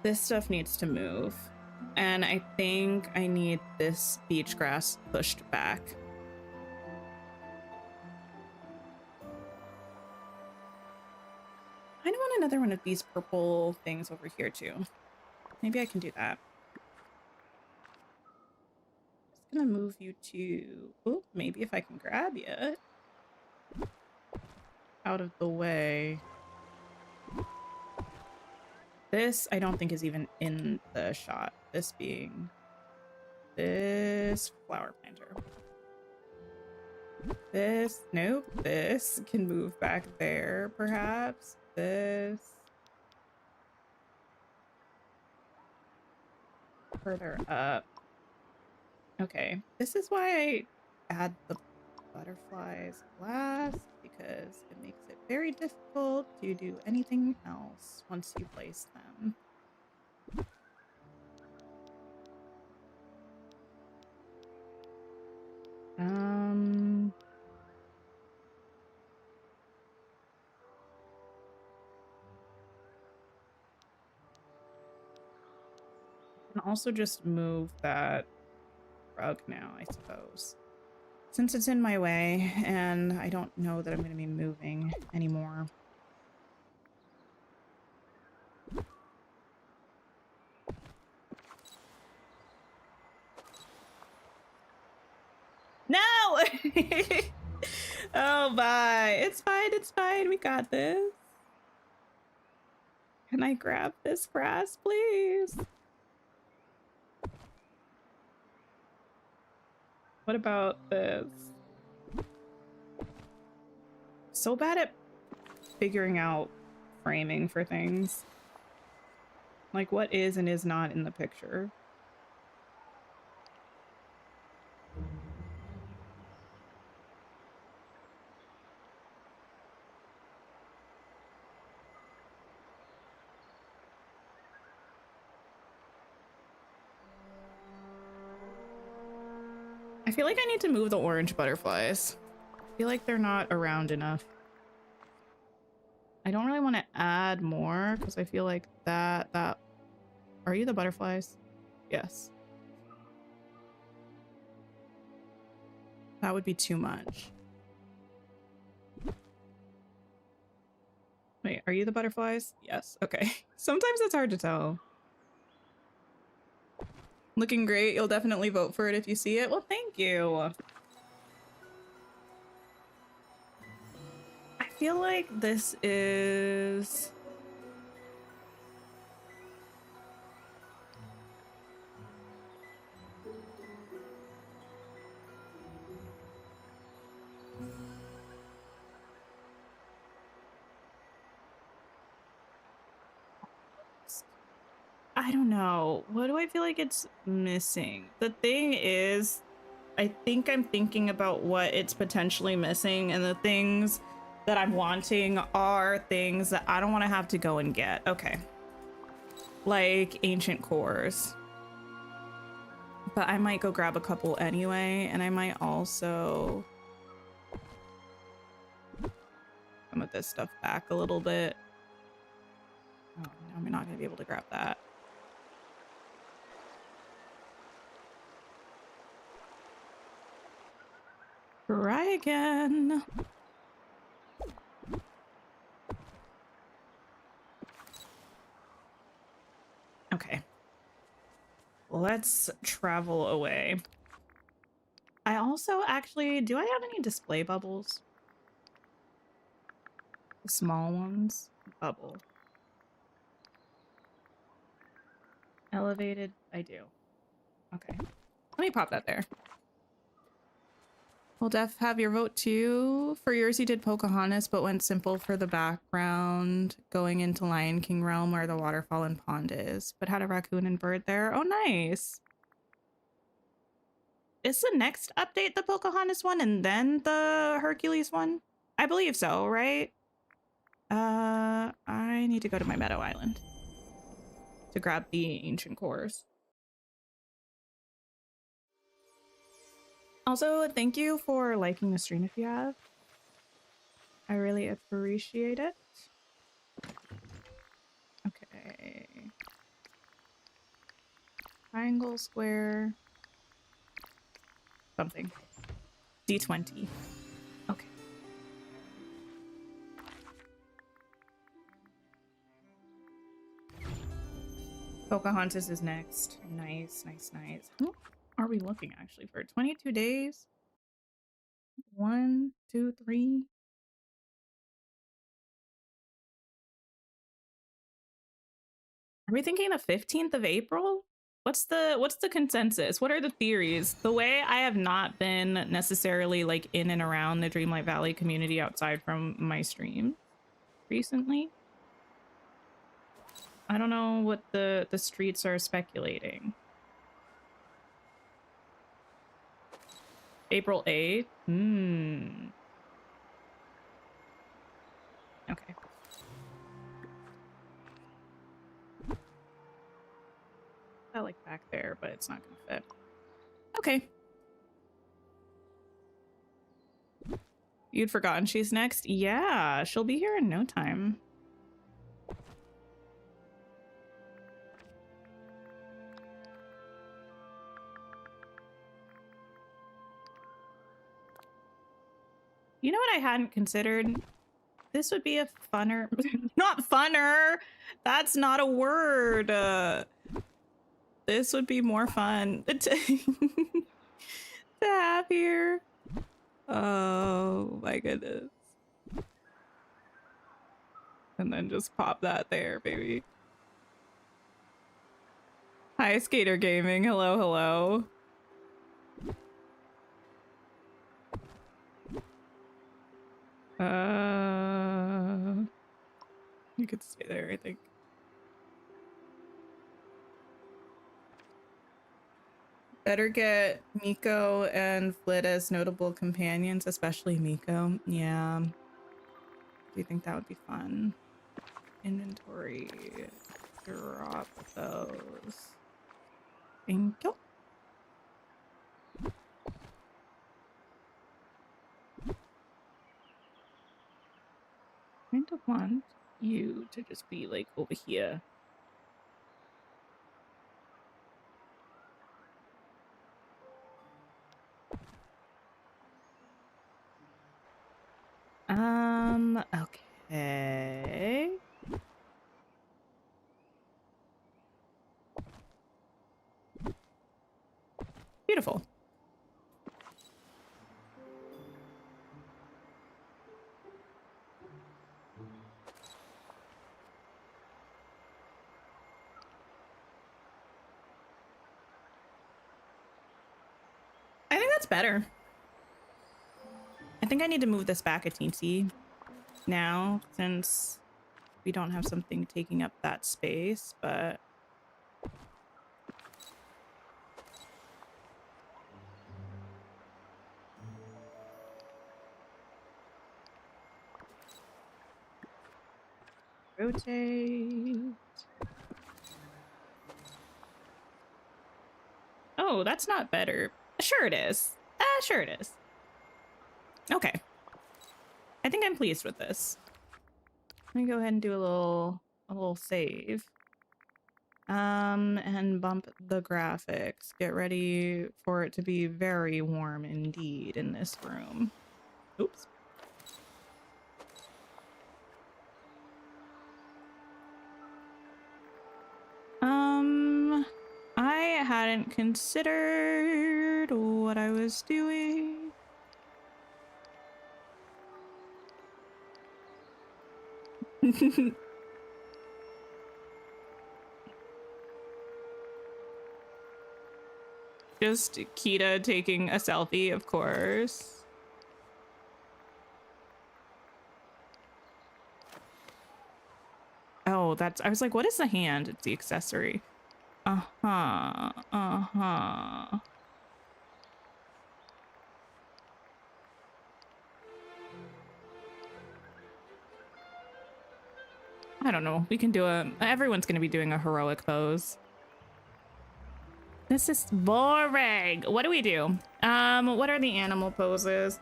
[SPEAKER 1] This stuff needs to move. And I think I need this beach grass pushed back. I don't want another one of these purple things over here too. Maybe I can do that. Just gonna move you to, oh, maybe if I can grab you out of the way. This I don't think is even in the shot. This being this flower planter. This, nope, this can move back there perhaps. This further up. Okay, this is why I add the butterflies last, because it makes it very difficult to do anything else once you place them. I can also just move that rug now, I suppose. Since it's in my way, and I don't know that I'm going to be moving anymore. No! Oh, bye. It's fine, it's fine. We got this. Can I grab this grass, please? What about this? So bad at figuring out framing for things. Like what is and is not in the picture. I feel like I need to move the orange butterflies. I feel like they're not around enough. I don't really want to add more because I feel like that... Are you the butterflies? Yes. That would be too much. Wait, are you the butterflies? Yes. Okay. Sometimes it's hard to tell. Looking great. You'll definitely vote for it if you see it. Well, thank you. I feel like this is... I don't know. What do I feel like it's missing? The thing is, I think I'm thinking about what it's potentially missing, and the things that I'm wanting are things that I don't want to have to go and get. Okay. Like ancient cores. But I might go grab a couple anyway, and I might also some of this stuff back a little bit. Oh, no, I'm not going to be able to grab that. Try again. Okay. Let's travel away. also actually, do I have any display bubbles? The small ones? Bubble. Elevated, I do. Okay. Let me pop that there. We'll def have your vote too. For yours, you did Pocahontas, but went simple for the background, going into Lion King realm where the waterfall and pond is, but had a raccoon and bird there. Oh, nice. Is the next update the Pocahontas one and then the Hercules one? I believe so, right? I need to go to my Meadow Island to grab the ancient cores. Also, thank you for liking the stream if you have. I really appreciate it. Okay. Triangle, square, something. D20. Okay. Pocahontas is next. Nice, nice, nice. How are we looking actually for 22 days? 1, 2, 3. Are we thinking the 15th of April? What's the consensus? What are the theories? The way I have not been necessarily like in and around the Dreamlight Valley community outside from my stream recently. I don't know what the streets are speculating. April 8th? Okay. I like back there, but it's not gonna fit. Okay. You'd forgotten she's next? Yeah, she'll be here in no time. You know what I hadn't considered? This would be a funner... Not funner! That's not a word! This would be more fun to have here. Oh my goodness. And then just pop that there, baby. Hi, Skater Gaming. Hello, hello. You could stay there, I think. Better get Miko and Flit as notable companions, especially Miko. Yeah. Do you think that would be fun? Inventory. Drop those. Thank you. I kind of want you to just be like over here. Okay. Beautiful. I think that's better. I think I need to move this back a teensy now since we don't have something taking up that space, but rotate. Oh, that's not better. Sure it is. Sure it is. Okay. I think I'm pleased with this. Let me go ahead and do a little save. And bump the graphics. Get ready for it to be very warm indeed in this room. Oops. I hadn't considered what I was doing. Just Kita taking a selfie, of course. Oh, that's, I was like, what is the hand? It's the accessory. Uh-huh. Uh-huh. I don't know. We can do everyone's gonna be doing a heroic pose. This is boring. What do we do? What are the animal poses?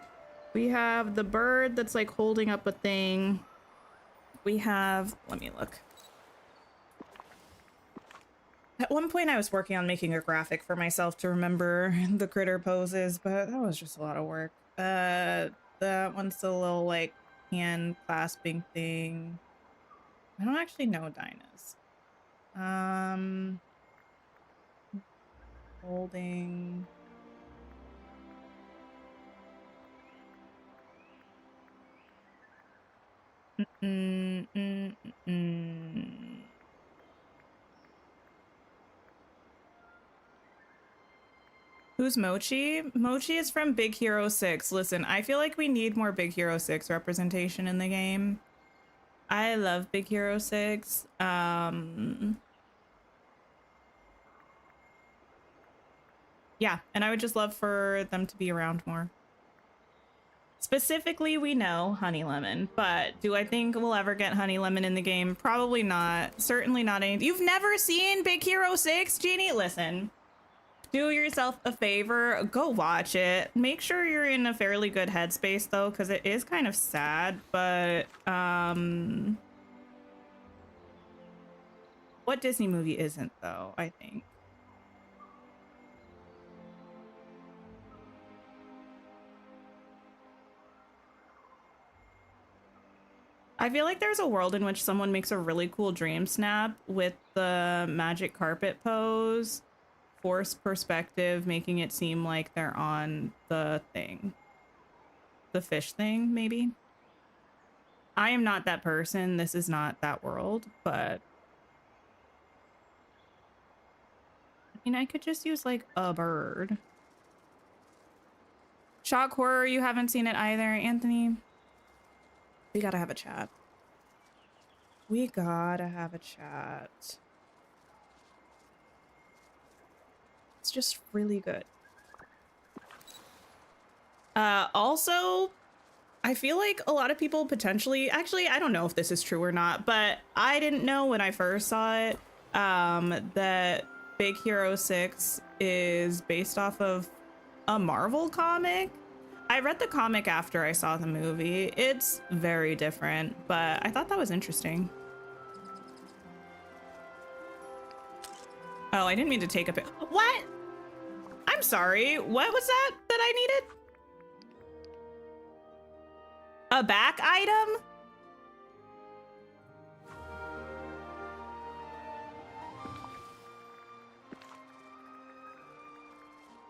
[SPEAKER 1] We have the bird that's like holding up a thing. We have, let me look. At one point I was working on making a graphic for myself to remember the critter poses, but that was just a lot of work. That one's the little like hand clasping thing. I don't actually know Dinah's. Holding. Who's Mochi? Mochi is from Big Hero 6. Listen, I feel like we need more Big Hero 6 representation in the game. I love Big Hero 6. Yeah, and I would just love for them to be around more. Specifically, we know Honey Lemon, but do I think we'll ever get Honey Lemon in the game? Probably not. Certainly not anything. You've never seen Big Hero 6, Jeannie? Listen, do yourself a favor, go watch it. Make sure you're in a fairly good headspace though, because it is kind of sad, but what Disney movie isn't though, I think. I feel like there's a world in which someone makes a really cool dream snap with the magic carpet pose, forced perspective, making it seem like they're on the thing. The fish thing, maybe? I am not that person. This is not that world, but I mean, I could just use like a bird. Shock horror, you haven't seen it either, Anthony? We gotta have a chat. We gotta have a chat. It's just really good. Also, I feel like a lot of people potentially, actually, I don't know if this is true or not, but I didn't know when I first saw it that Big Hero 6 is based off of a Marvel comic. I read the comic after I saw the movie. It's very different, but I thought that was interesting. Oh, I didn't mean to take a pic. What? I'm sorry. What was that I needed? A back item?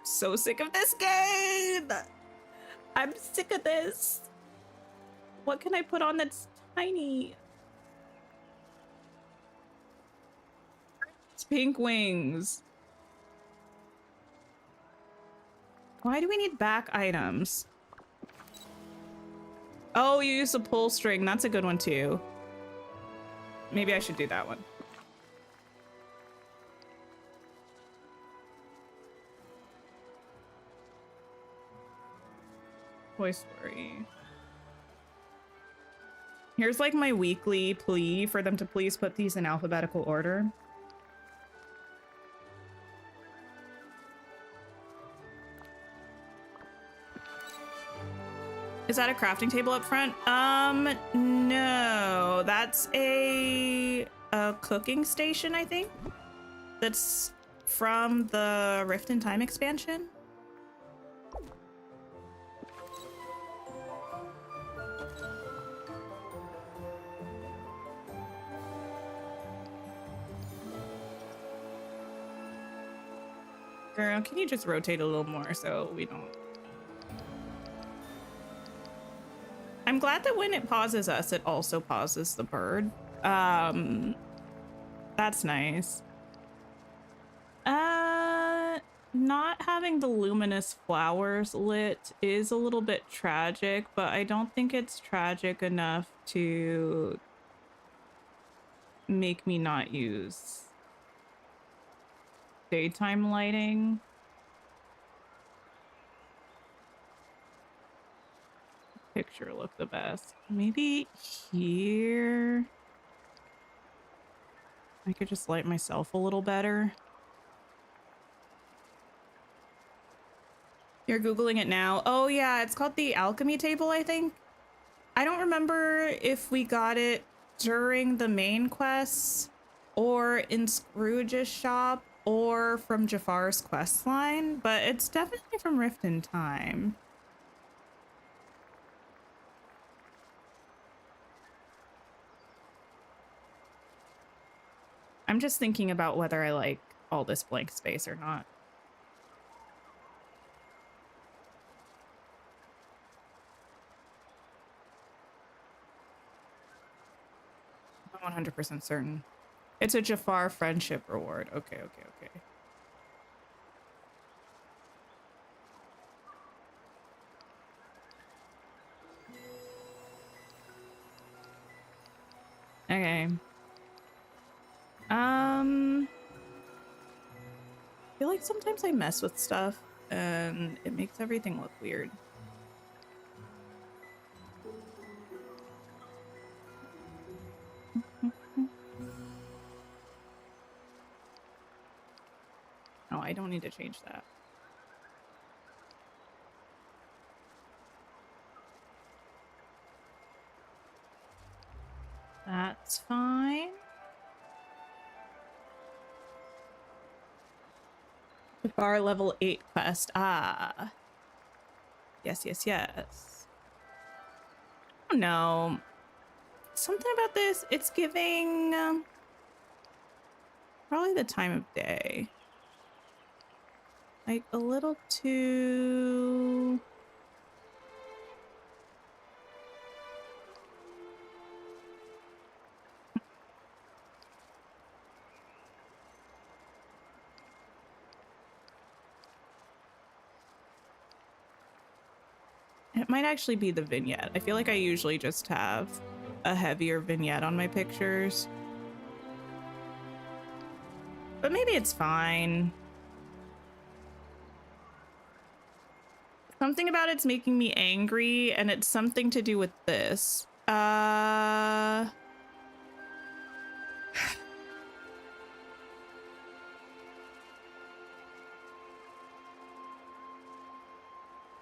[SPEAKER 1] So sick of this game. I'm sick of this. What can I put on that's tiny? It's pink wings. Why do we need back items? Oh, you use a pull string. That's a good one too. Maybe I should do that one. Toy Story. Here's like my weekly plea for them to please put these in alphabetical order. Is that a crafting table up front? No, that's a cooking station, I think. That's from the Rift in Time expansion. Girl, can you just rotate a little more so we don't... I'm glad that when it pauses us, it also pauses the bird. That's nice. Not having the luminous flowers lit is a little bit tragic, but I don't think it's tragic enough to make me not use daytime lighting. Picture look the best. Maybe here I could just light myself a little better. You're Googling it now. Oh yeah, it's called the alchemy table, I think. I don't remember if we got it during the main quests or in Scrooge's shop or from Jafar's quest line, but it's definitely from Rift in Time. I'm just thinking about whether I like all this blank space or not. I'm 100% certain. It's a Jafar friendship reward. Okay, okay, okay. Okay. I feel like sometimes I mess with stuff and it makes everything look weird. Oh, I don't need to change that. That's fine. Bar level 8 quest. Ah. Yes, yes, yes. Oh no. Something about this, it's giving probably the time of day. Like a little too... It might actually be the vignette. I feel like I usually just have a heavier vignette on my pictures. But maybe it's fine. Something about it's making me angry, and it's something to do with this.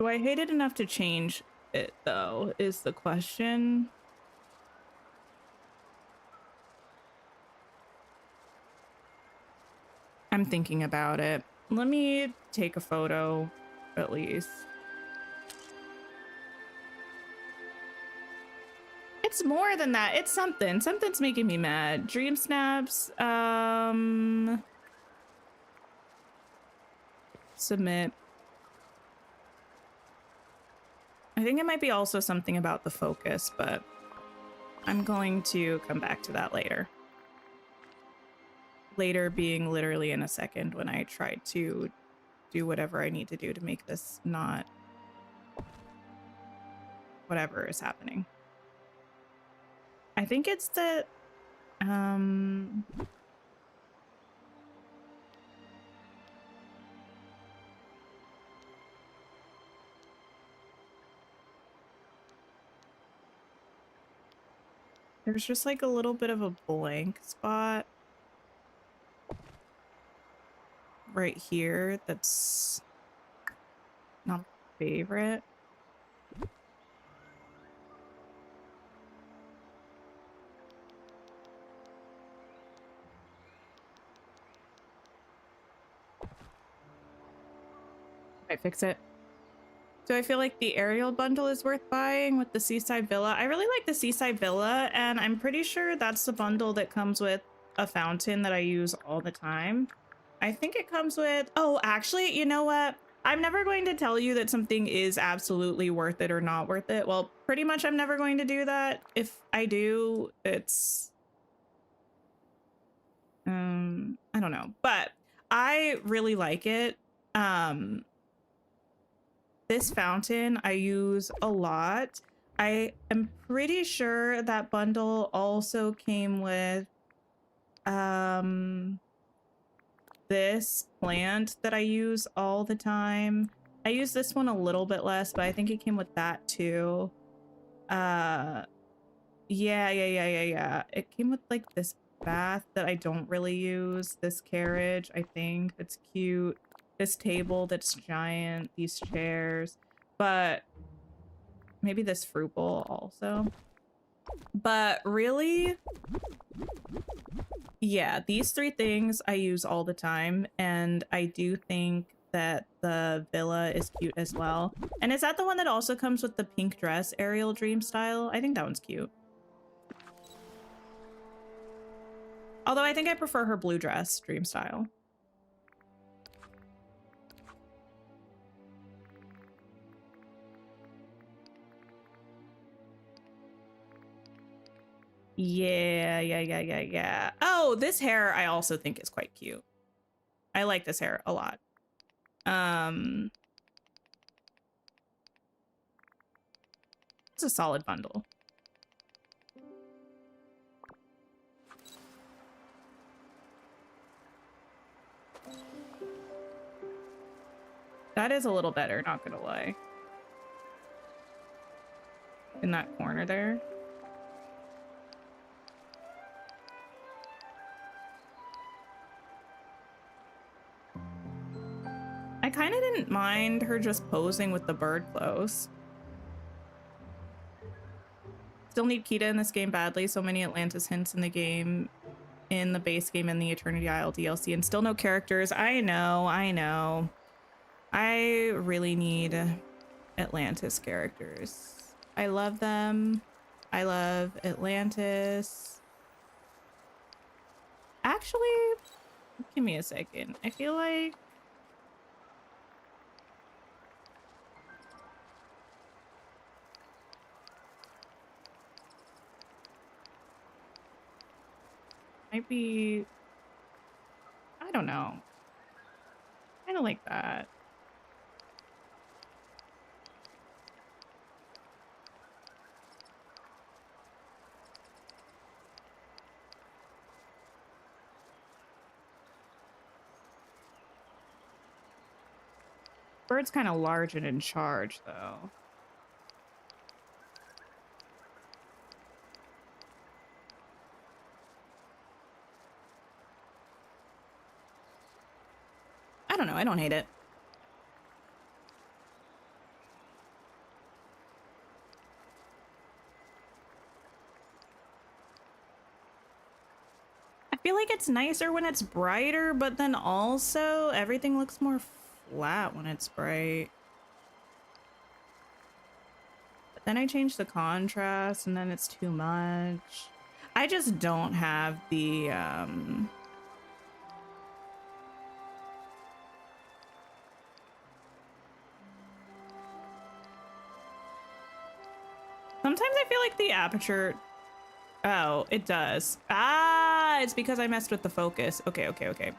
[SPEAKER 1] Do I hate it enough to change it, though, is the question. I'm thinking about it. Let me take a photo, at least. It's more than that. It's something. Something's making me mad. Dream snaps. Submit. I think it might be also something about the focus, but I'm going to come back to that later. Later being literally in a second when I try to do whatever I need to do to make this not whatever is happening. I think it's the there's just like a little bit of a blank spot right here that's not my favorite. Might fix it. Do I feel like the aerial bundle is worth buying with the seaside villa? I really like the seaside villa, and I'm pretty sure that's the bundle that comes with a fountain that I use all the time. I think it comes with, oh, actually, you know what? I'm never going to tell you that something is absolutely worth it or not worth it. Well, pretty much I'm never going to do that. If I do, it's, I don't know, but I really like it. This fountain I use a lot. I am pretty sure that bundle also came with, this plant that I use all the time. I use this one a little bit less, but I think it came with that too. Yeah. It came with like this bath that I don't really use. This carriage, I think it's cute. This table that's giant, these chairs, but maybe this fruit bowl also. But really, yeah, these three things I use all the time, and I do think that the villa is cute as well. And is that the one that also comes with the pink dress, Ariel Dream style? I think that one's cute. Although I think I prefer her blue dress, Dream style. Yeah. Oh, this hair I also think is quite cute. I like this hair a lot. It's a solid bundle. That is a little better, not gonna lie. In that corner there. I kind of didn't mind her just posing with the bird clothes. Still need Kita in this game badly. So many Atlantis hints in the game, in the base game and the Eternity Isle DLC, and still no characters. I know. I really need Atlantis characters. I love them. I love Atlantis. Actually, give me a second. I feel like might be, I don't know. Kind of like that. Bird's kind of large and in charge, though. I don't know. I don't hate it. I feel like it's nicer when it's brighter, but then also everything looks more flat when it's bright. But then I change the contrast and then it's too much. I just don't have the sometimes I feel like the aperture, oh, it does. Ah, it's because I messed with the focus. Okay.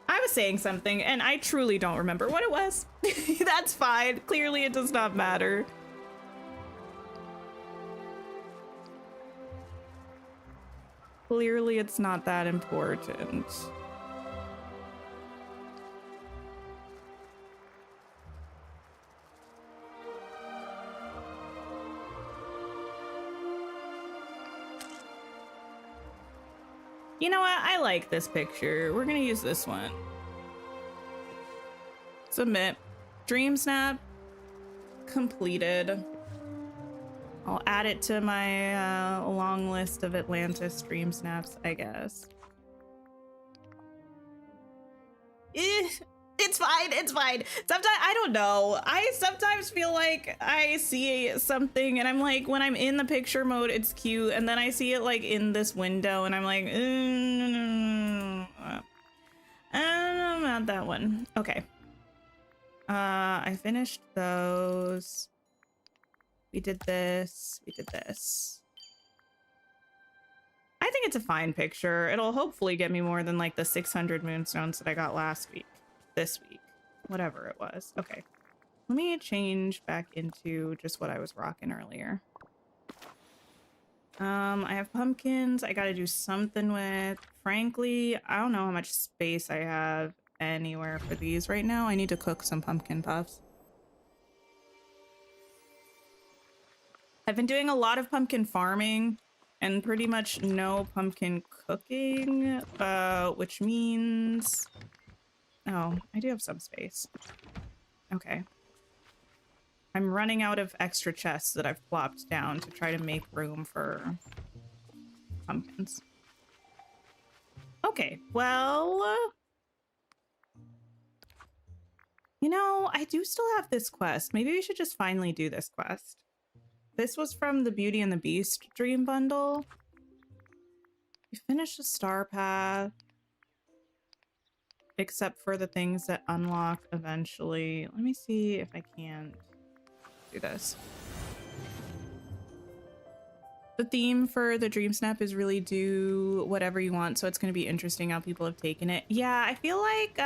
[SPEAKER 1] I was saying something and I truly don't remember what it was. That's fine. Clearly it does not matter. Clearly it's not that important. You know what? I like this picture. We're gonna use this one. Submit. DreamSnap completed. I'll add it to my long list of Atlantis dream snaps, I guess. It's fine. It's fine. Sometimes I don't know. I sometimes feel like I see something and I'm like, when I'm in the picture mode, it's cute. And then I see it like in this window and I'm like, not that one. Okay. I finished those. We did this. We did this. I think it's a fine picture. It'll hopefully get me more than like the 600 moonstones that I got last week. This week. Whatever it was. Okay. Let me change back into just what I was rocking earlier. I have pumpkins I gotta do something with. Frankly, I don't know how much space I have anywhere for these right now. I need to cook some pumpkin puffs. I've been doing a lot of pumpkin farming and pretty much no pumpkin cooking, which means... Oh, I do have some space. Okay. I'm running out of extra chests that I've plopped down to try to make room for pumpkins. Okay, well... You know, I do still have this quest. Maybe we should just finally do this quest. This was from the Beauty and the Beast Dream Bundle. We finished the Star Path. Except for the things that unlock eventually. Let me see if I can do this. The theme for the DreamSnap is really do whatever you want, so it's going to be interesting how people have taken it. Yeah, I feel like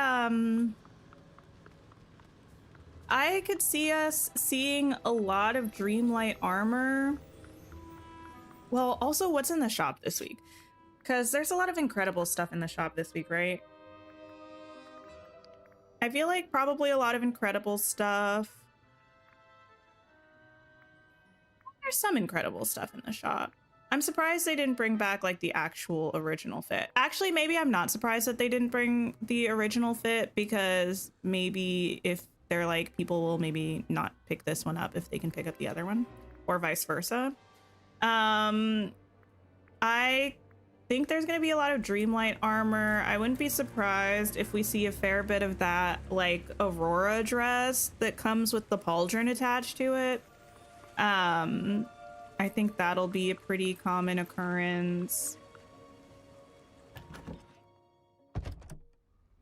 [SPEAKER 1] I could see us seeing a lot of Dreamlight armor. Well, also what's in the shop this week? Because there's a lot of incredible stuff in the shop this week, right? I feel like probably a lot of incredible stuff. There's some incredible stuff in the shop. I'm surprised they didn't bring back like the actual original fit. Actually, maybe I'm not surprised that they didn't bring the original fit because maybe if they're like, people will maybe not pick this one up if they can pick up the other one or vice versa. I think there's going to be a lot of Dreamlight armor. I wouldn't be surprised if we see a fair bit of that like Aurora dress that comes with the pauldron attached to it. I think that'll be a pretty common occurrence.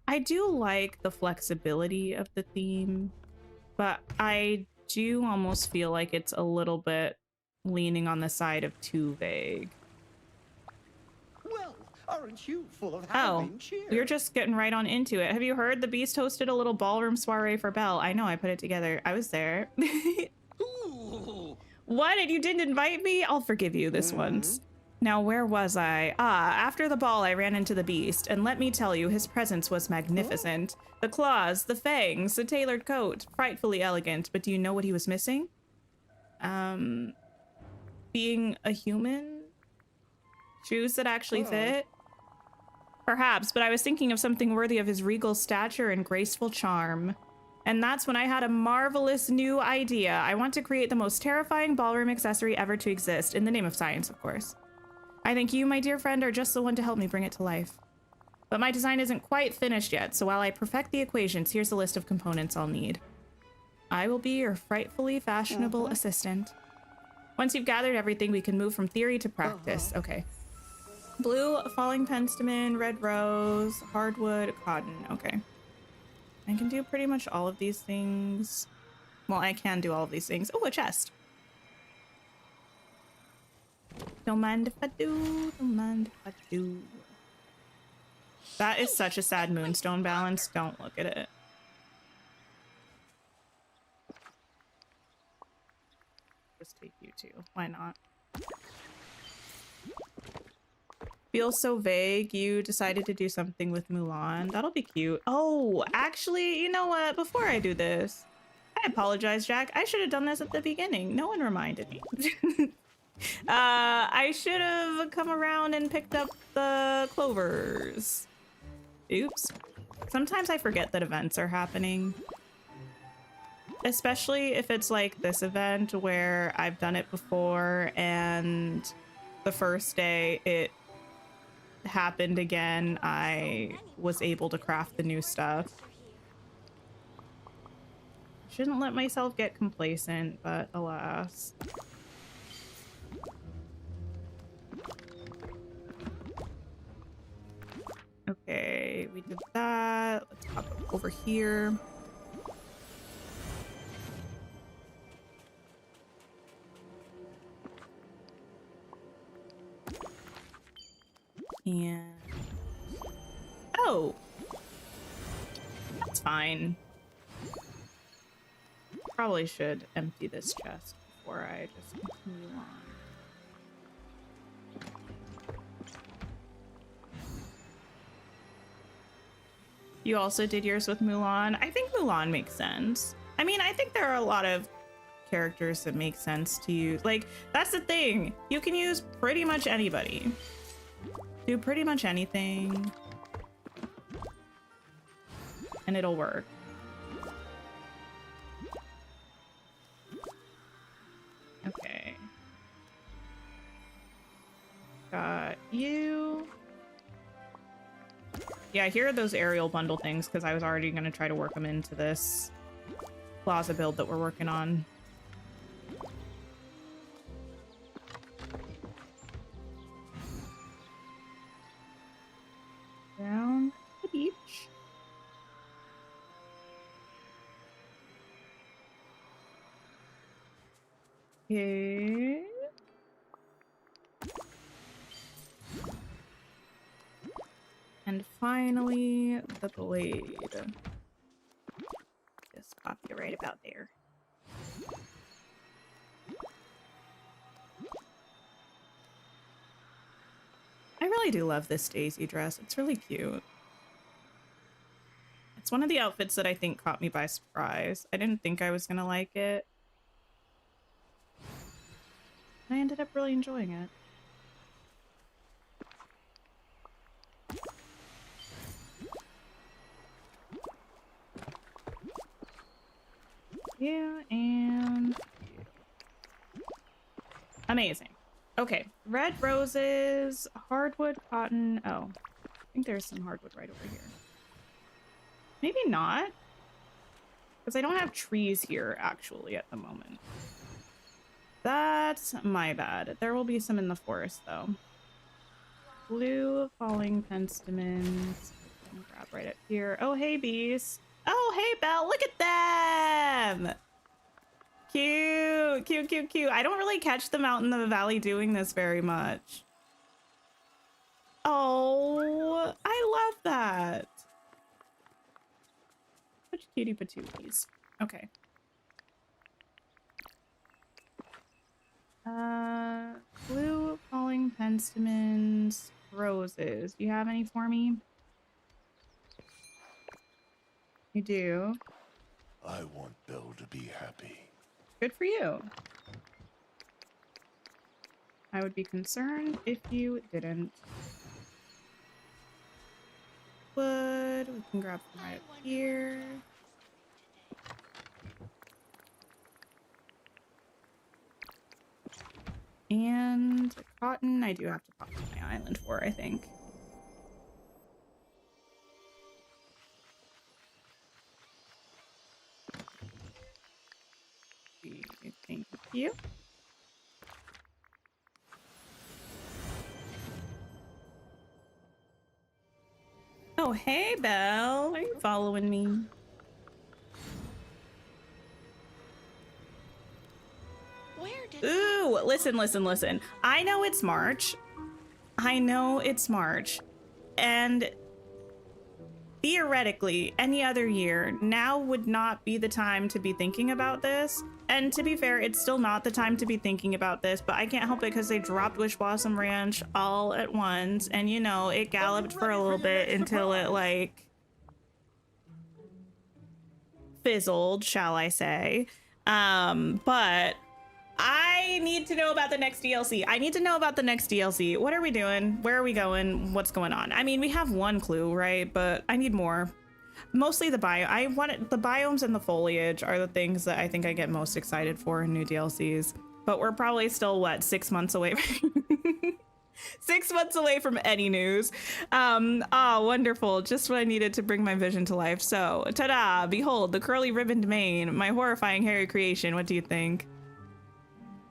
[SPEAKER 1] I do like the flexibility of the theme, but I do almost feel like it's a little bit leaning on the side of too vague.
[SPEAKER 3] Aren't you full of Halloween cheer?
[SPEAKER 1] You're just getting right on into it. Have you heard the Beast hosted a little ballroom soiree for Belle? I know, I put it together. I was there. What? And you didn't invite me? I'll forgive you this once. Now, where was I? After the ball, I ran into the Beast, and let me tell you, his presence was magnificent. The claws, the fangs, the tailored coat, frightfully elegant. But do you know what he was missing? Being a human? Shoes that actually fit? Perhaps, but I was thinking of something worthy of his regal stature and graceful charm. And that's when I had a marvelous new idea. I want to create the most terrifying ballroom accessory ever to exist, in the name of science, of course. I think you, my dear friend, are just the one to help me bring it to life. But my design isn't quite finished yet, so while I perfect the equations, here's a list of components I'll need. I will be your frightfully fashionable assistant. Once you've gathered everything, we can move from theory to practice. Okay. Blue, falling penstemon, red rose, hardwood, cotton. Okay. I can do pretty much all of these things. Well, I can do all of these things. Oh, a chest. Don't mind if I do. Don't mind if I do. That is such a sad moonstone balance. Don't look at it. Just take you too. Why not? Feels so vague. You decided to do something with Mulan. That'll be cute. Oh, actually, you know what? Before I do this, I apologize, Jack. I should have done this at the beginning. No one reminded me. I should have come around and picked up the clovers. Oops. Sometimes I forget that events are happening. Especially if it's like this event where I've done it before and the first day it happened again, I was able to craft the new stuff. Shouldn't let myself get complacent, but alas. Okay, we did that. Let's pop up over here. And oh, that's fine. Probably should empty this chest before I just continue on. You also did yours with Mulan. I think Mulan makes sense. I mean, I think there are a lot of characters that make sense to use. Like, that's the thing. You can use pretty much anybody. Do pretty much anything. And it'll work. Okay. Got you. Yeah, here are those aerial bundle things because I was already going to try to work them into this Plaza build that we're working on. Down the beach. Okay. And finally, the blade. Just pop you right about there. I really do love this Daisy dress. It's really cute. It's one of the outfits that I think caught me by surprise. I didn't think I was gonna like it. I ended up really enjoying it. Yeah, and amazing. Okay, red roses, hardwood, cotton. Oh, I think there's some hardwood right over here. Maybe not, because I don't have trees here actually at the moment. That's my bad. There will be some in the forest though. Blue falling penstemons. Grab right up here. Oh, hey bees. Oh, hey Belle, look at them. Cute, cute, cute, cute. I don't really catch them out in the valley doing this very much. Oh, I love that. Such cutie patooties. Okay. Blue falling penstemons, roses. Do you have any for me? You do?
[SPEAKER 4] I want Belle to be happy.
[SPEAKER 1] Good for you. I would be concerned if you didn't. Wood, we can grab some right up here. And cotton, I do have to pop to my island for, I think. Thank you. Oh, hey, Belle. Are you following me? Ooh, listen, listen, listen. I know it's March. I know it's March. And theoretically, any other year, now would not be the time to be thinking about this. And to be fair, it's still not the time to be thinking about this, but I can't help it because they dropped Wish Blossom Ranch all at once. And, you know, it galloped for a little bit until it, like, fizzled, shall I say. But I need to know about the next DLC. I need to know about the next DLC. What are we doing? Where are we going? What's going on? I mean, we have one clue, right? But I need more. Mostly the the biomes and the foliage are the things that I think I get most excited for in new DLCs. But we're probably still, what, 6 months away? 6 months away from any news. Wonderful. Just what I needed to bring my vision to life. So, ta-da! Behold, the curly ribboned mane, my horrifying hairy creation. What do you think?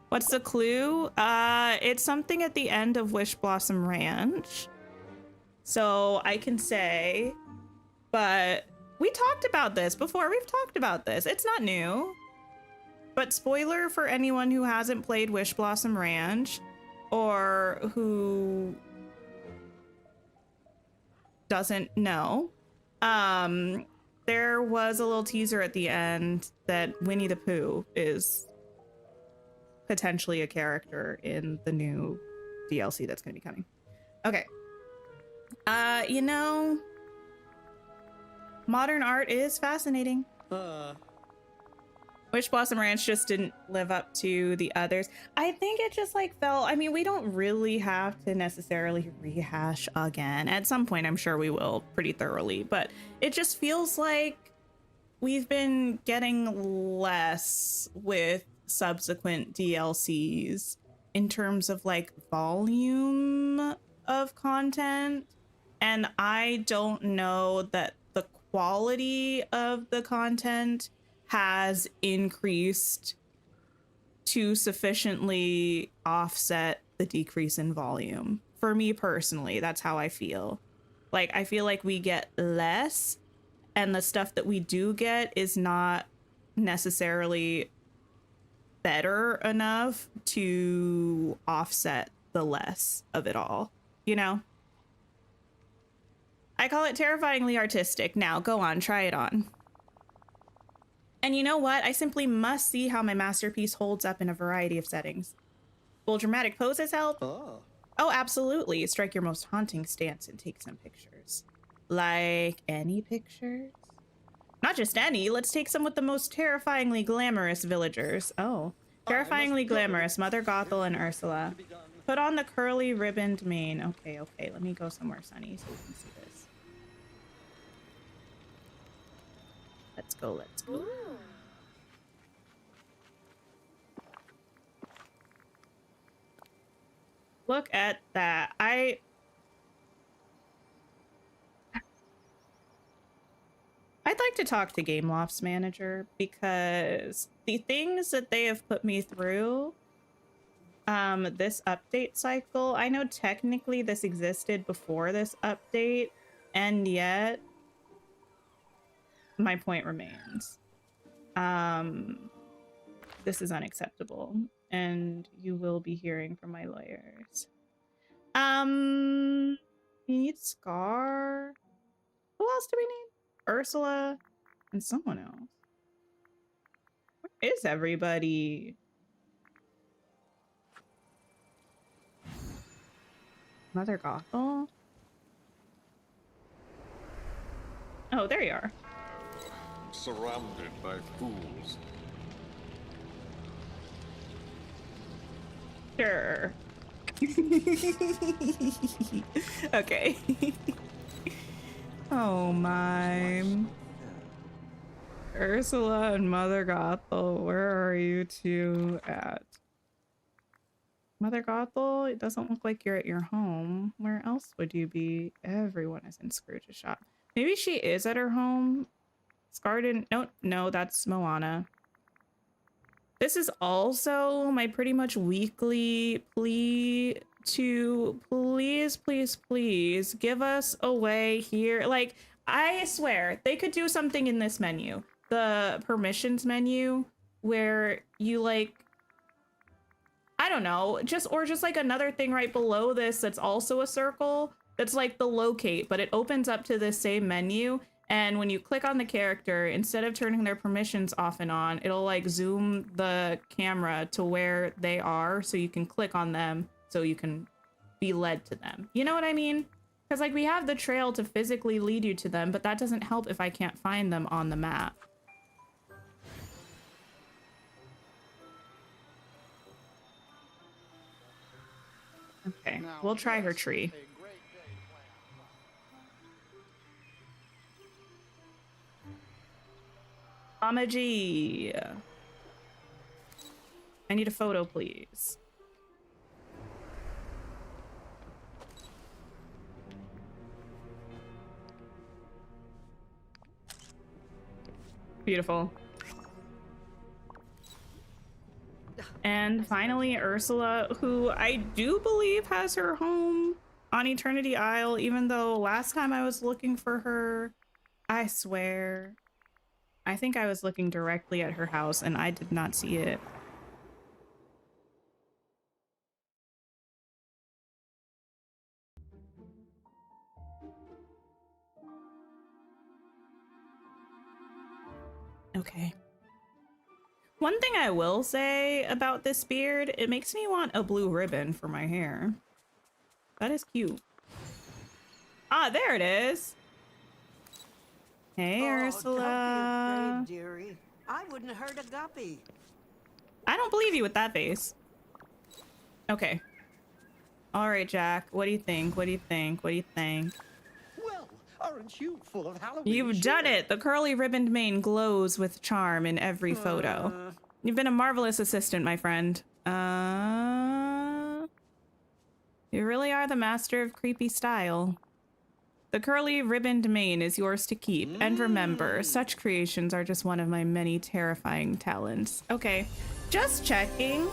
[SPEAKER 1] What's the clue? It's something at the end of Wish Blossom Ranch. So I can say, but we talked about this before. We've talked about this. It's not new. But spoiler for anyone who hasn't played Wish Blossom Ranch or who doesn't know. There was a little teaser at the end that Winnie the Pooh is potentially a character in the new DLC that's going to be coming. Okay. You know, modern art is fascinating. Wish Blossom Ranch just didn't live up to the others. I think it just like felt, I mean, we don't really have to necessarily rehash again. At some point, I'm sure we will pretty thoroughly, but it just feels like we've been getting less with subsequent DLCs in terms of like volume of content. And I don't know that the quality of the content has increased to sufficiently offset the decrease in volume. For me personally, that's how I feel. Like, I feel like we get less, and the stuff that we do get is not necessarily better enough to offset the less of it all, you know? I call it terrifyingly artistic. Now, go on, try it on. And you know what? I simply must see how my masterpiece holds up in a variety of settings. Will dramatic poses help? Oh, absolutely. Strike your most haunting stance and take some pictures. Like any pictures? Not just any. Let's take some with the most terrifyingly glamorous villagers. Oh. Terrifyingly glamorous, Mother Gothel and Ursula. Put on the curly ribboned mane. Okay. Let me go somewhere sunny so we can see this. Let's go. Ooh. Look at that. I'd like to talk to Gameloft's manager because the things that they have put me through this update cycle, I know technically this existed before this update, and yet my point remains. This is unacceptable, and you will be hearing from my lawyers. We need Scar. Who else do we need? Ursula and someone else. Where is everybody? Mother Gothel? Oh, there you are.
[SPEAKER 5] Surrounded by fools.
[SPEAKER 1] Sure. Okay. Oh my. Ursula and Mother Gothel, where are you two at? Mother Gothel, it doesn't look like you're at your home. Where else would you be? Everyone is in Scrooge's shop. Maybe she is at her home. Scar didn't. No, that's Moana. This is also my pretty much weekly plea to please give us a way here. Like, I swear they could do something in this menu, the permissions menu, where you like, I don't know, just like another thing right below this that's also a circle that's like the locate, but it opens up to this same menu. And when you click on the character, instead of turning their permissions off and on, it'll like zoom the camera to where they are so you can click on them so you can be led to them. You know what I mean? Because like we have the trail to physically lead you to them, but that doesn't help if I can't find them on the map. Okay, we'll try her tree. Mama G. I need a photo, please. Beautiful. And finally, Ursula, who I do believe has her home on Eternity Isle, even though last time I was looking for her, I swear, I think I was looking directly at her house and I did not see it. Okay. One thing I will say about this beard, it makes me want a blue ribbon for my hair. That is cute. Ah, there it is. Hey, Ursula.
[SPEAKER 3] Don't be afraid, dearie. I wouldn't hurt a guppy.
[SPEAKER 1] I don't believe you with that face. Okay. All right, Jack. What do you think? What do you think? What do you think?
[SPEAKER 3] Well, aren't you full of Halloween
[SPEAKER 1] You've done it. The curly ribboned mane glows with charm in every photo. You've been a marvelous assistant, my friend. You really are the master of creepy style. The curly ribboned mane is yours to keep. And remember, such creations are just one of my many terrifying talents. Okay, just checking.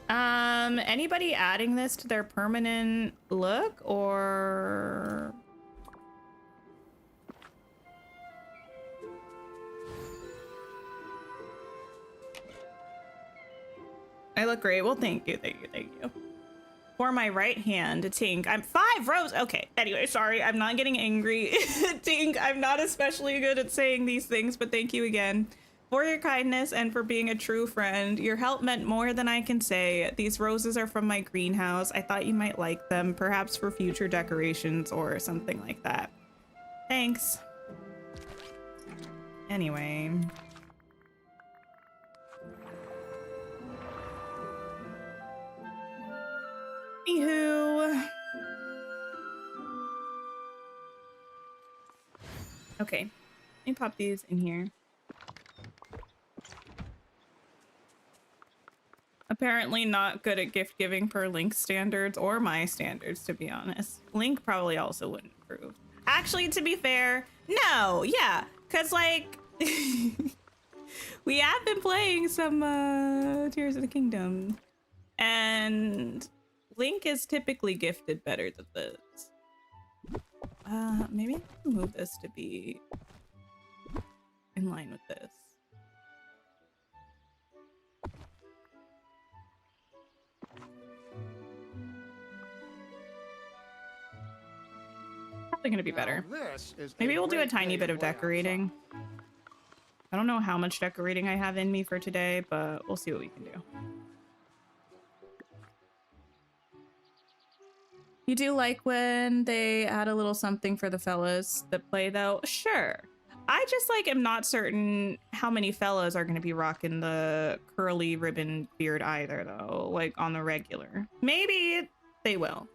[SPEAKER 1] Anybody adding this to their permanent look or... I look great. Well, thank you, thank you, thank you. For my right hand, Tink, I'm 5 rows. Okay, anyway, sorry, I'm not getting angry. Tink, I'm not especially good at saying these things, but thank you again for your kindness and for being a true friend. Your help meant more than I can say. These roses are from my greenhouse. I thought you might like them, perhaps for future decorations or something like that. Thanks. Anyway. Anywho. Okay, let me pop these in here. Apparently not good at gift giving per Link's standards or my standards, to be honest. Link probably also wouldn't approve. Actually, to be fair, no, yeah, because like we have been playing some Tears of the Kingdom, and Link is typically gifted better than this. Maybe I can move this to be in line with this. Probably gonna be better. Maybe we'll do a tiny bit of decorating. I don't know how much decorating I have in me for today, but we'll see what we can do. You do like when they add a little something for the fellas that play, though? Sure. I just like am not certain how many fellas are going to be rocking the curly ribbon beard either, though, like on the regular. Maybe they will.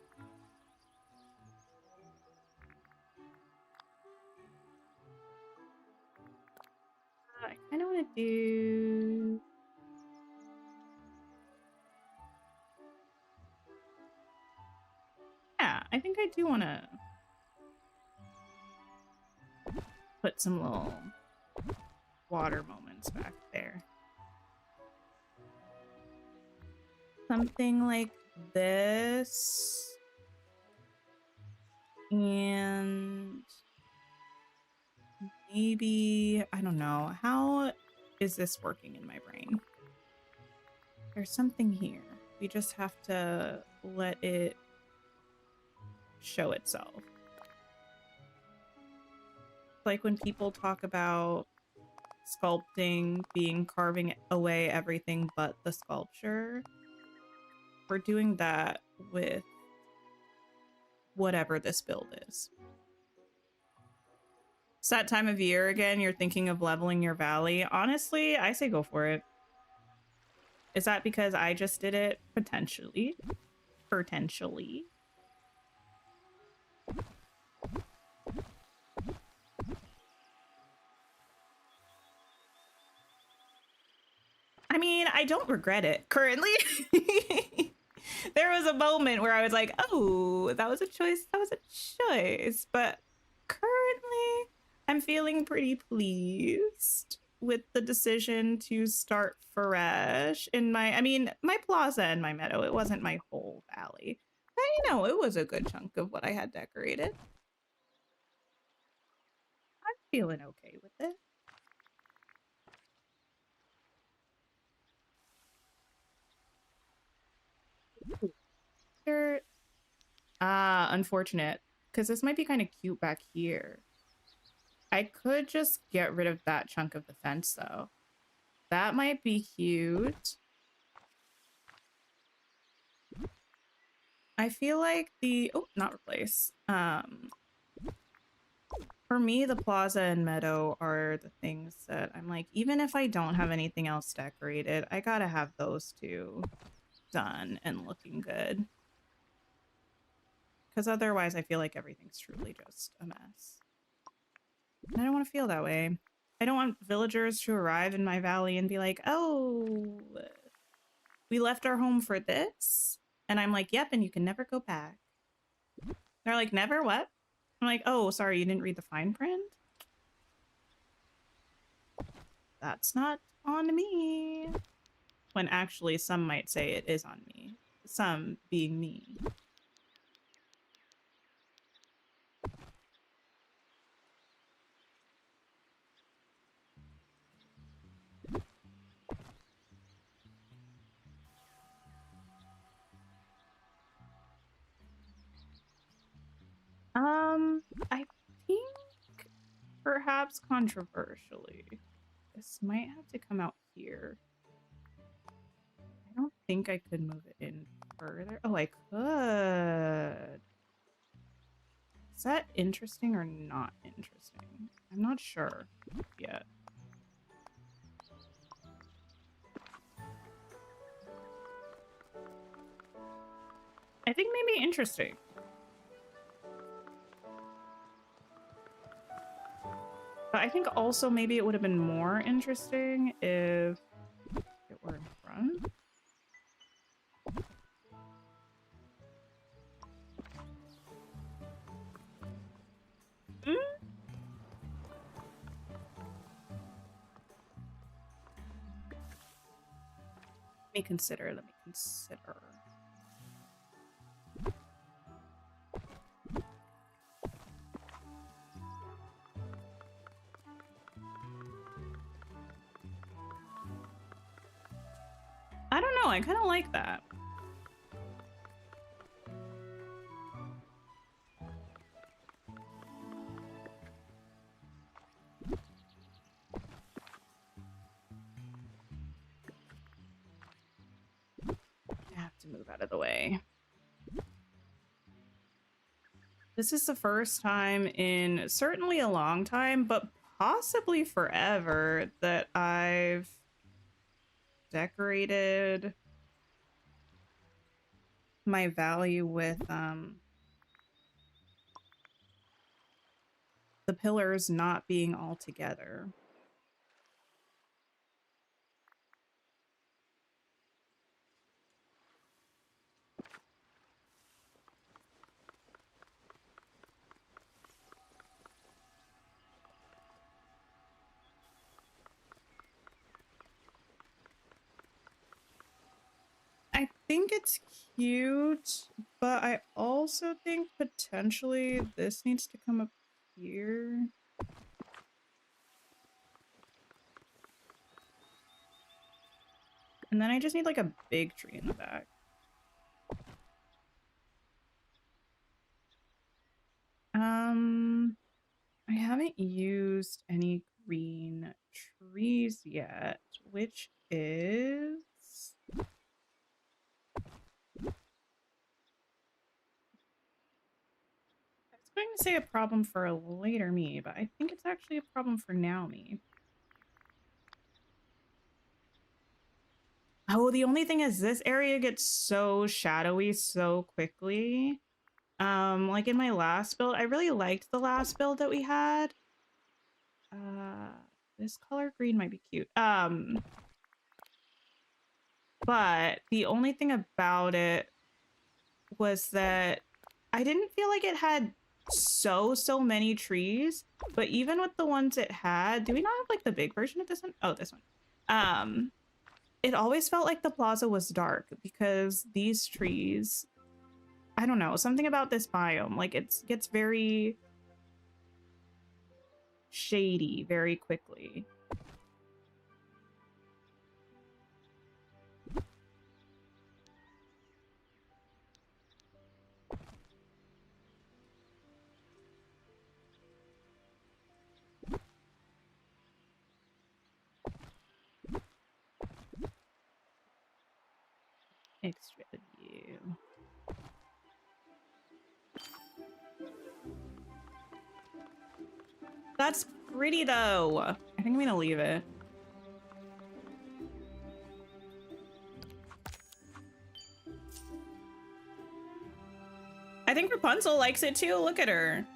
[SPEAKER 1] I kind of want to do... Yeah, I think I do want to put some little water moments back there. Something like this. And maybe, I don't know, how is this working in my brain? There's something here. We just have to let it show itself. Like when people talk about sculpting being carving away everything but the sculpture, we're doing that with whatever this build is. It's that time of year again, you're thinking of leveling your valley. Honestly, I say go for it. Is that because I just did it? Potentially. Potentially. I mean, I don't regret it currently. There was a moment where I was like, oh, that was a choice. That was a choice. But currently, I'm feeling pretty pleased with the decision to start fresh in my plaza and my meadow. It wasn't my whole valley. But you know, it was a good chunk of what I had decorated. I'm feeling okay with it. Unfortunate. Because this might be kind of cute back here. I could just get rid of that chunk of the fence, though. That might be cute. I feel like not replace. For me, the plaza and meadow are the things that I'm like, even if I don't have anything else decorated, I gotta have those two done and looking good. Because otherwise, I feel like everything's truly just a mess. And I don't want to feel that way. I don't want villagers to arrive in my valley and be like, oh, we left our home for this. And I'm like, yep, and you can never go back. They're like, never? What? I'm like, oh, sorry, you didn't read the fine print? That's not on me. When actually some might say it is on me. Some being me. I think perhaps controversially, this might have to come out here. I don't think I could move it in further. Oh, I could. Is that interesting or not interesting? I'm not sure yet. I think maybe interesting. But I think also maybe it would have been more interesting if it were in front. Mm? Let me consider. I don't know. I kind of like that. I have to move out of the way. This is the first time in certainly a long time, but possibly forever, that I've decorated my valley with the pillars not being all together. I think it's cute, but I also think potentially this needs to come up here. And then I just need like a big tree in the back. I haven't used any green trees yet, which is... I was going to say a problem for a later me, but I think it's actually a problem for now me. Oh, the only thing is this area gets so shadowy so quickly. Like in my last build, I really liked the last build that we had. This color green might be cute. But the only thing about it was that I didn't feel like it had so many trees, but even with the ones it had, do we not have like the big version of this one? Oh, this one. It always felt like the plaza was dark because these trees, I don't know, something about this biome, like it gets very shady very quickly. Extra view. That's pretty though. I think I'm gonna leave it. I think Rapunzel likes it too. Look at her.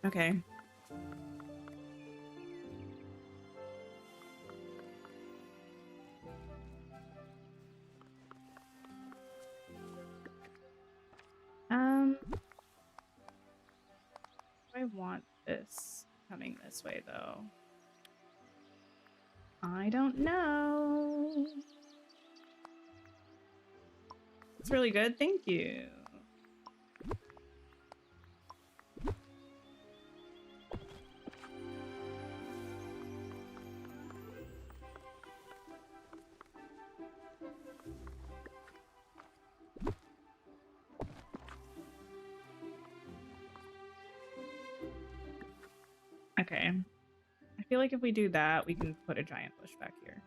[SPEAKER 1] Okay. I want this coming this way though. I don't know. It's really good. Thank you. Okay. I feel like if we do that, we can put a giant bush back here.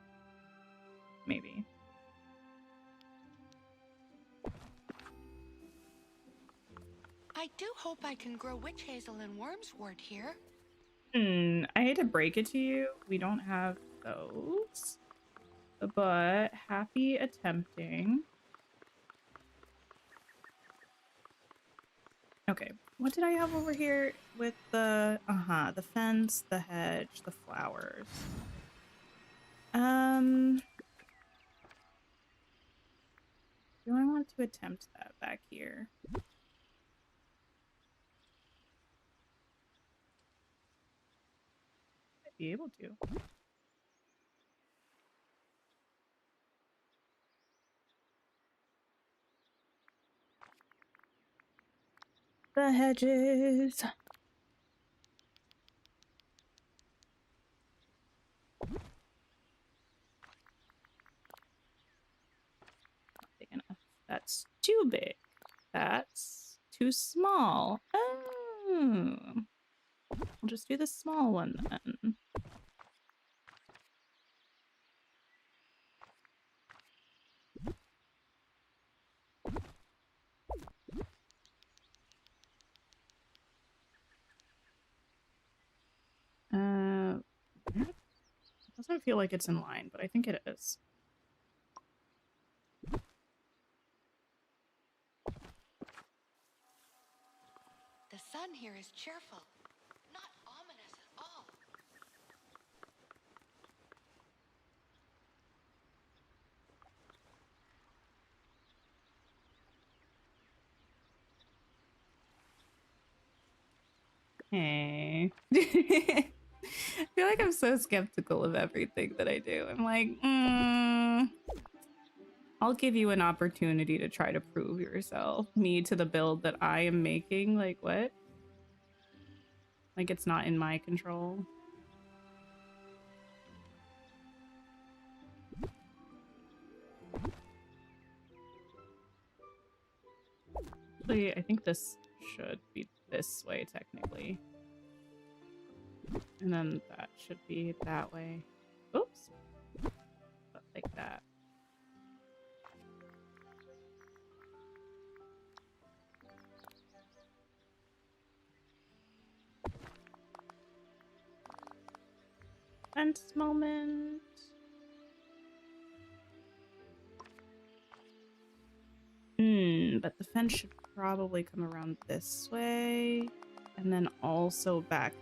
[SPEAKER 1] Maybe.
[SPEAKER 6] I do hope I can grow witch hazel and wormswort here.
[SPEAKER 1] I hate to break it to you. We don't have those. But happy attempting. Okay. What did I have over here with the the fence, the hedge, the flowers? Do I want to attempt that back here? I'd be able to. The hedges. Big enough. That's too big. That's too small. Oh. I'll just do the small one then. It doesn't feel like it's in line, but I think it is.
[SPEAKER 6] The sun here is cheerful, not ominous at all.
[SPEAKER 1] Hey. I feel like I'm so skeptical of everything that I do. I'm like, I'll give you an opportunity to try to prove yourself. Me to the build that I am making. Like, what? Like, it's not in my control. Actually, I think this should be this way, technically. And then that should be that way. Oops. But like that. Fence moment. But the fence should probably come around this way. And then also back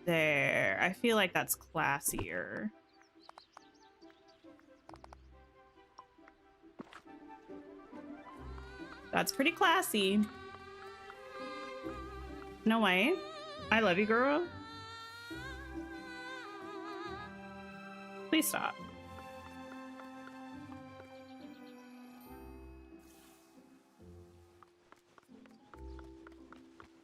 [SPEAKER 1] there. I feel like that's classier. That's pretty classy. No way. I love you, girl. Please stop.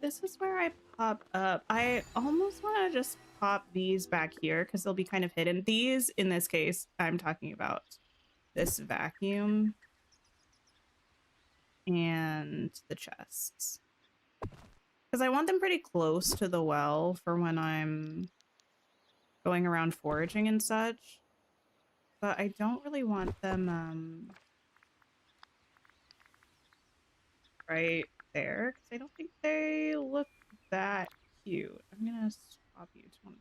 [SPEAKER 1] This is where I pop up. I almost want to just pop these back here because they'll be kind of hidden. These, in this case, I'm talking about this vacuum and the chests. Because I want them pretty close to the well for when I'm going around foraging and such. But I don't really want them right there because I don't think they look that cute. I'm gonna swap you to one of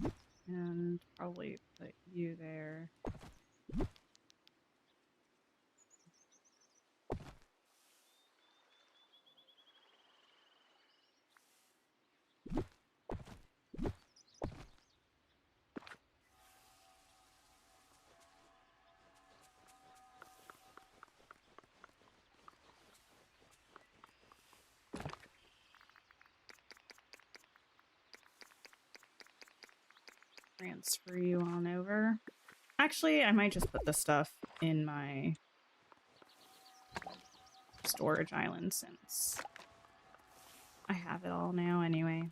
[SPEAKER 1] these and probably put you there. Transfer you on over. Actually, I might just put the stuff in my storage island since I have it all now anyway.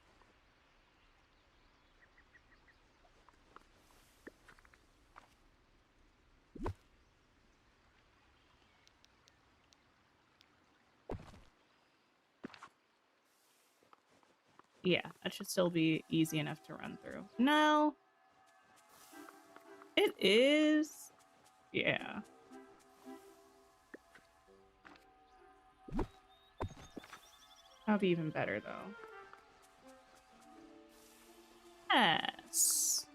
[SPEAKER 1] Yeah, that should still be easy enough to run through. No. It is. Yeah. That'll be even better, though. Yes.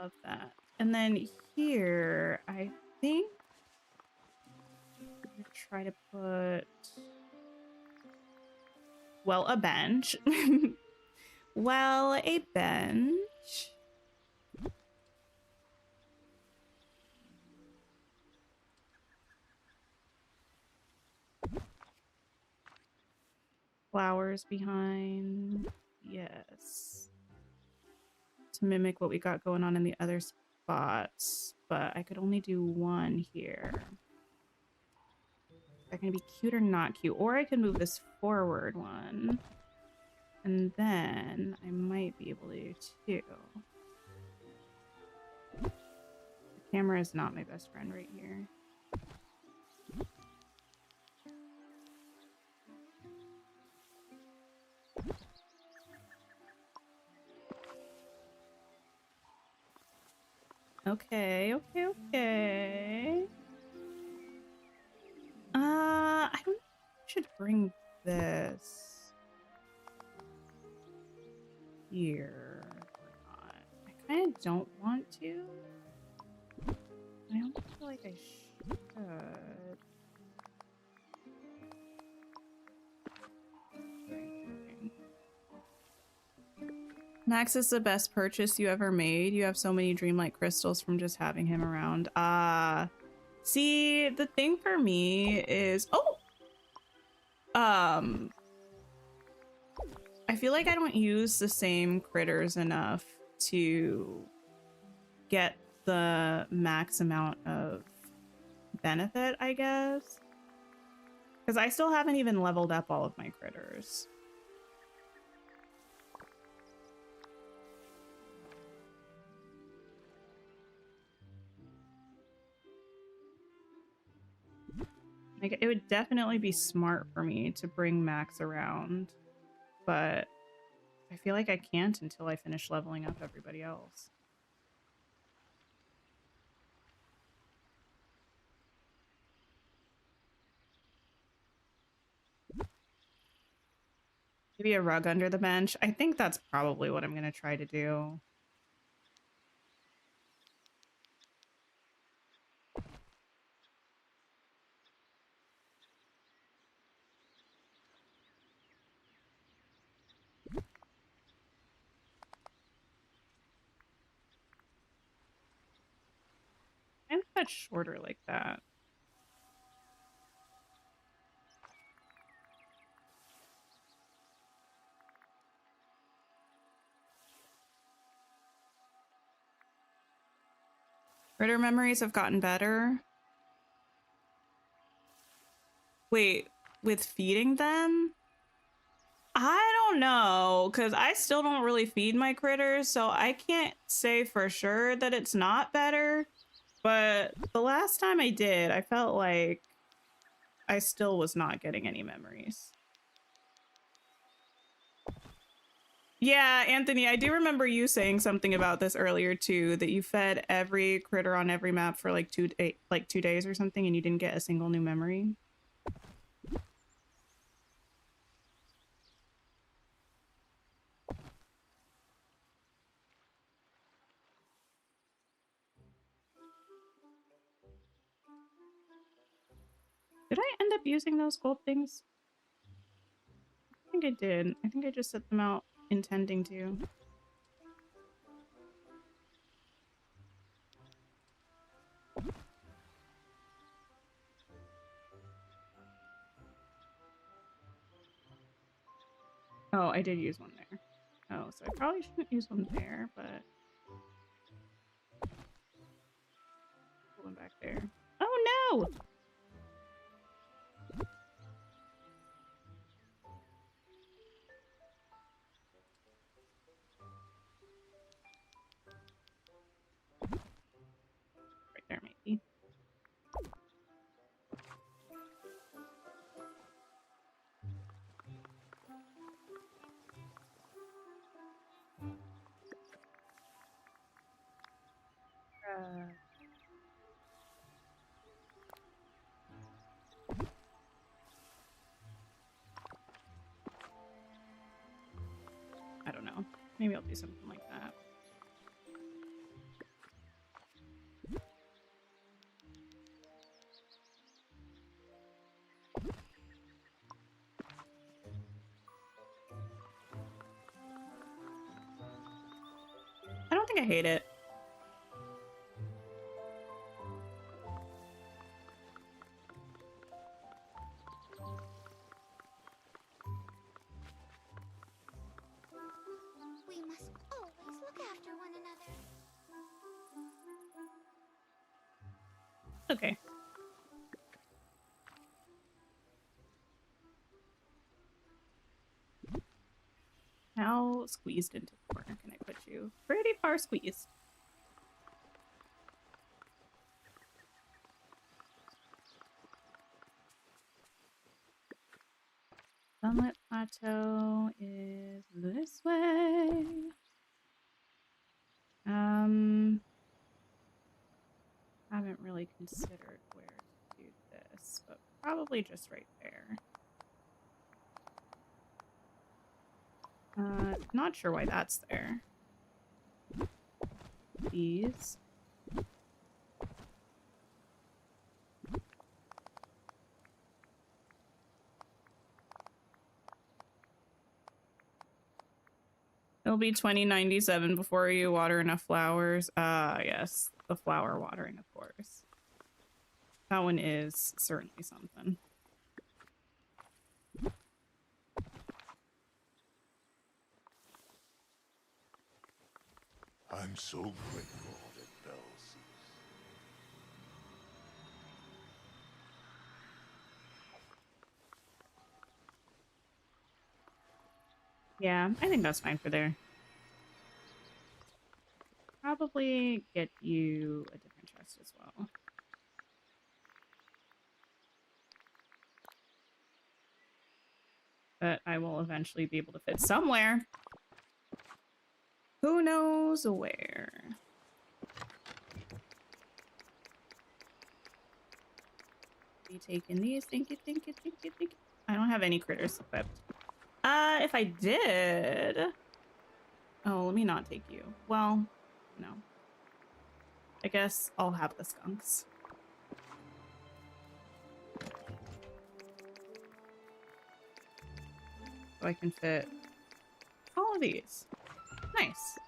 [SPEAKER 1] Love that. And then here, I think I'm gonna try to put, well, a bench. Well, a bench. Flowers behind. Yes. To mimic what we got going on in the other spots. But I could only do one here. Is that going to be cute or not cute? Or I could move this forward one. And then I might be able to do two. The camera is not my best friend right here. Okay. I don't know if I should bring this here or not. I kind of don't want to. I don't feel like I should. Max is the best purchase you ever made. You have so many Dreamlight crystals from just having him around. See, the thing for me is, I feel like I don't use the same critters enough to get the max amount of benefit, I guess. Because I still haven't even leveled up all of my critters. Like, it would definitely be smart for me to bring Max around, but I feel like I can't until I finish leveling up everybody else. Maybe a rug under the bench. I think that's probably what I'm going to try to do. that's shorter like that. Critter memories have gotten better. Wait, with feeding them? I don't know, because I still don't really feed my critters, so I can't say for sure that it's not better. But the last time I did, I felt like I still was not getting any memories. Yeah, Anthony, I do remember you saying something about this earlier too, that you fed every critter on every map for like 2 days or something, and you didn't get a single new memory. Did I end up using those gold things? I think I did. I think I just set them out intending to. Oh, I did use one there. Oh, so I probably shouldn't use one there, but... Put one back there. Oh no! Right there, maybe. I don't know. Maybe I'll do something like that. I don't think I hate it.
[SPEAKER 6] We must always look after one another.
[SPEAKER 1] Okay. How squeezed into the corner can I put you? Pretty far squeezed. Sunlit Plateau is this way. Haven't really considered where to do this, but probably just right there. Not sure why that's there. These. It'll be 2097 before you water enough flowers. Yes, the flower watering, of course. That one is certainly something.
[SPEAKER 4] I'm so grateful that Belle sees.
[SPEAKER 1] Yeah, I think that's fine for there. Probably get you a different chest as well. But I will eventually be able to fit somewhere. Who knows where? Be taking these. Thank you, thank you, thank you, thank you. I don't have any critters equipped. If I did... Oh, let me not take you. Well, no. I guess I'll have the skunks. So I can fit all of these. Nice.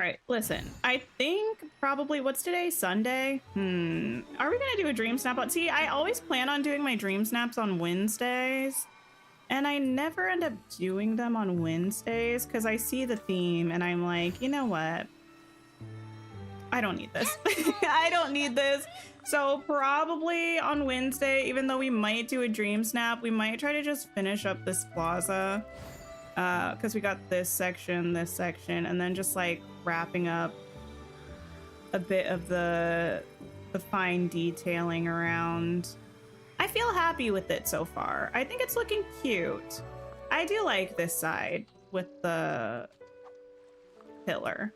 [SPEAKER 1] right, listen. I think probably what's today? Sunday? Are we gonna do a dream snap on? See, I always plan on doing my dream snaps on Wednesdays, and I never end up doing them on Wednesdays because I see the theme and I'm like, you know what? I don't need this. I don't need this. So probably on Wednesday, even though we might do a dream snap, we might try to just finish up this plaza. Because we got this section, and then just like wrapping up a bit of the fine detailing around. I feel happy with it so far. I think it's looking cute. I do like this side with the pillar.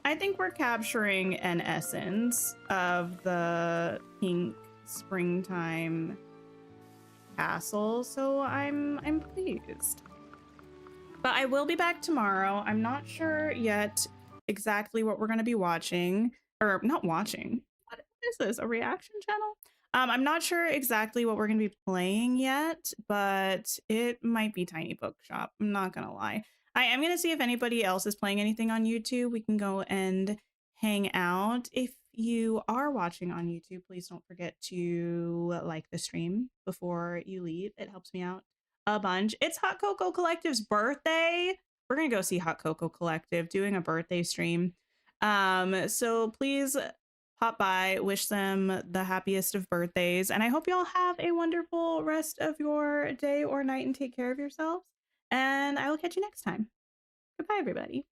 [SPEAKER 1] I think we're capturing an essence of the pink springtime castle, so I'm pleased. But I will be back tomorrow. I'm not sure yet exactly what we're going to be watching, or not watching. What is this? A reaction channel? I'm not sure exactly what we're going to be playing yet, but it might be Tiny Bookshop. I'm not going to lie. I am going to see if anybody else is playing anything on YouTube. We can go and hang out. If you are watching on YouTube, please don't forget to like the stream before you leave. It helps me out a bunch. It's Hot Cocoa Collective's birthday. We're gonna go see Hot Cocoa Collective doing a birthday stream. So please pop by, wish them the happiest of birthdays, and I hope y'all have a wonderful rest of your day or night and take care of yourselves. And I will catch you next time. Goodbye, everybody.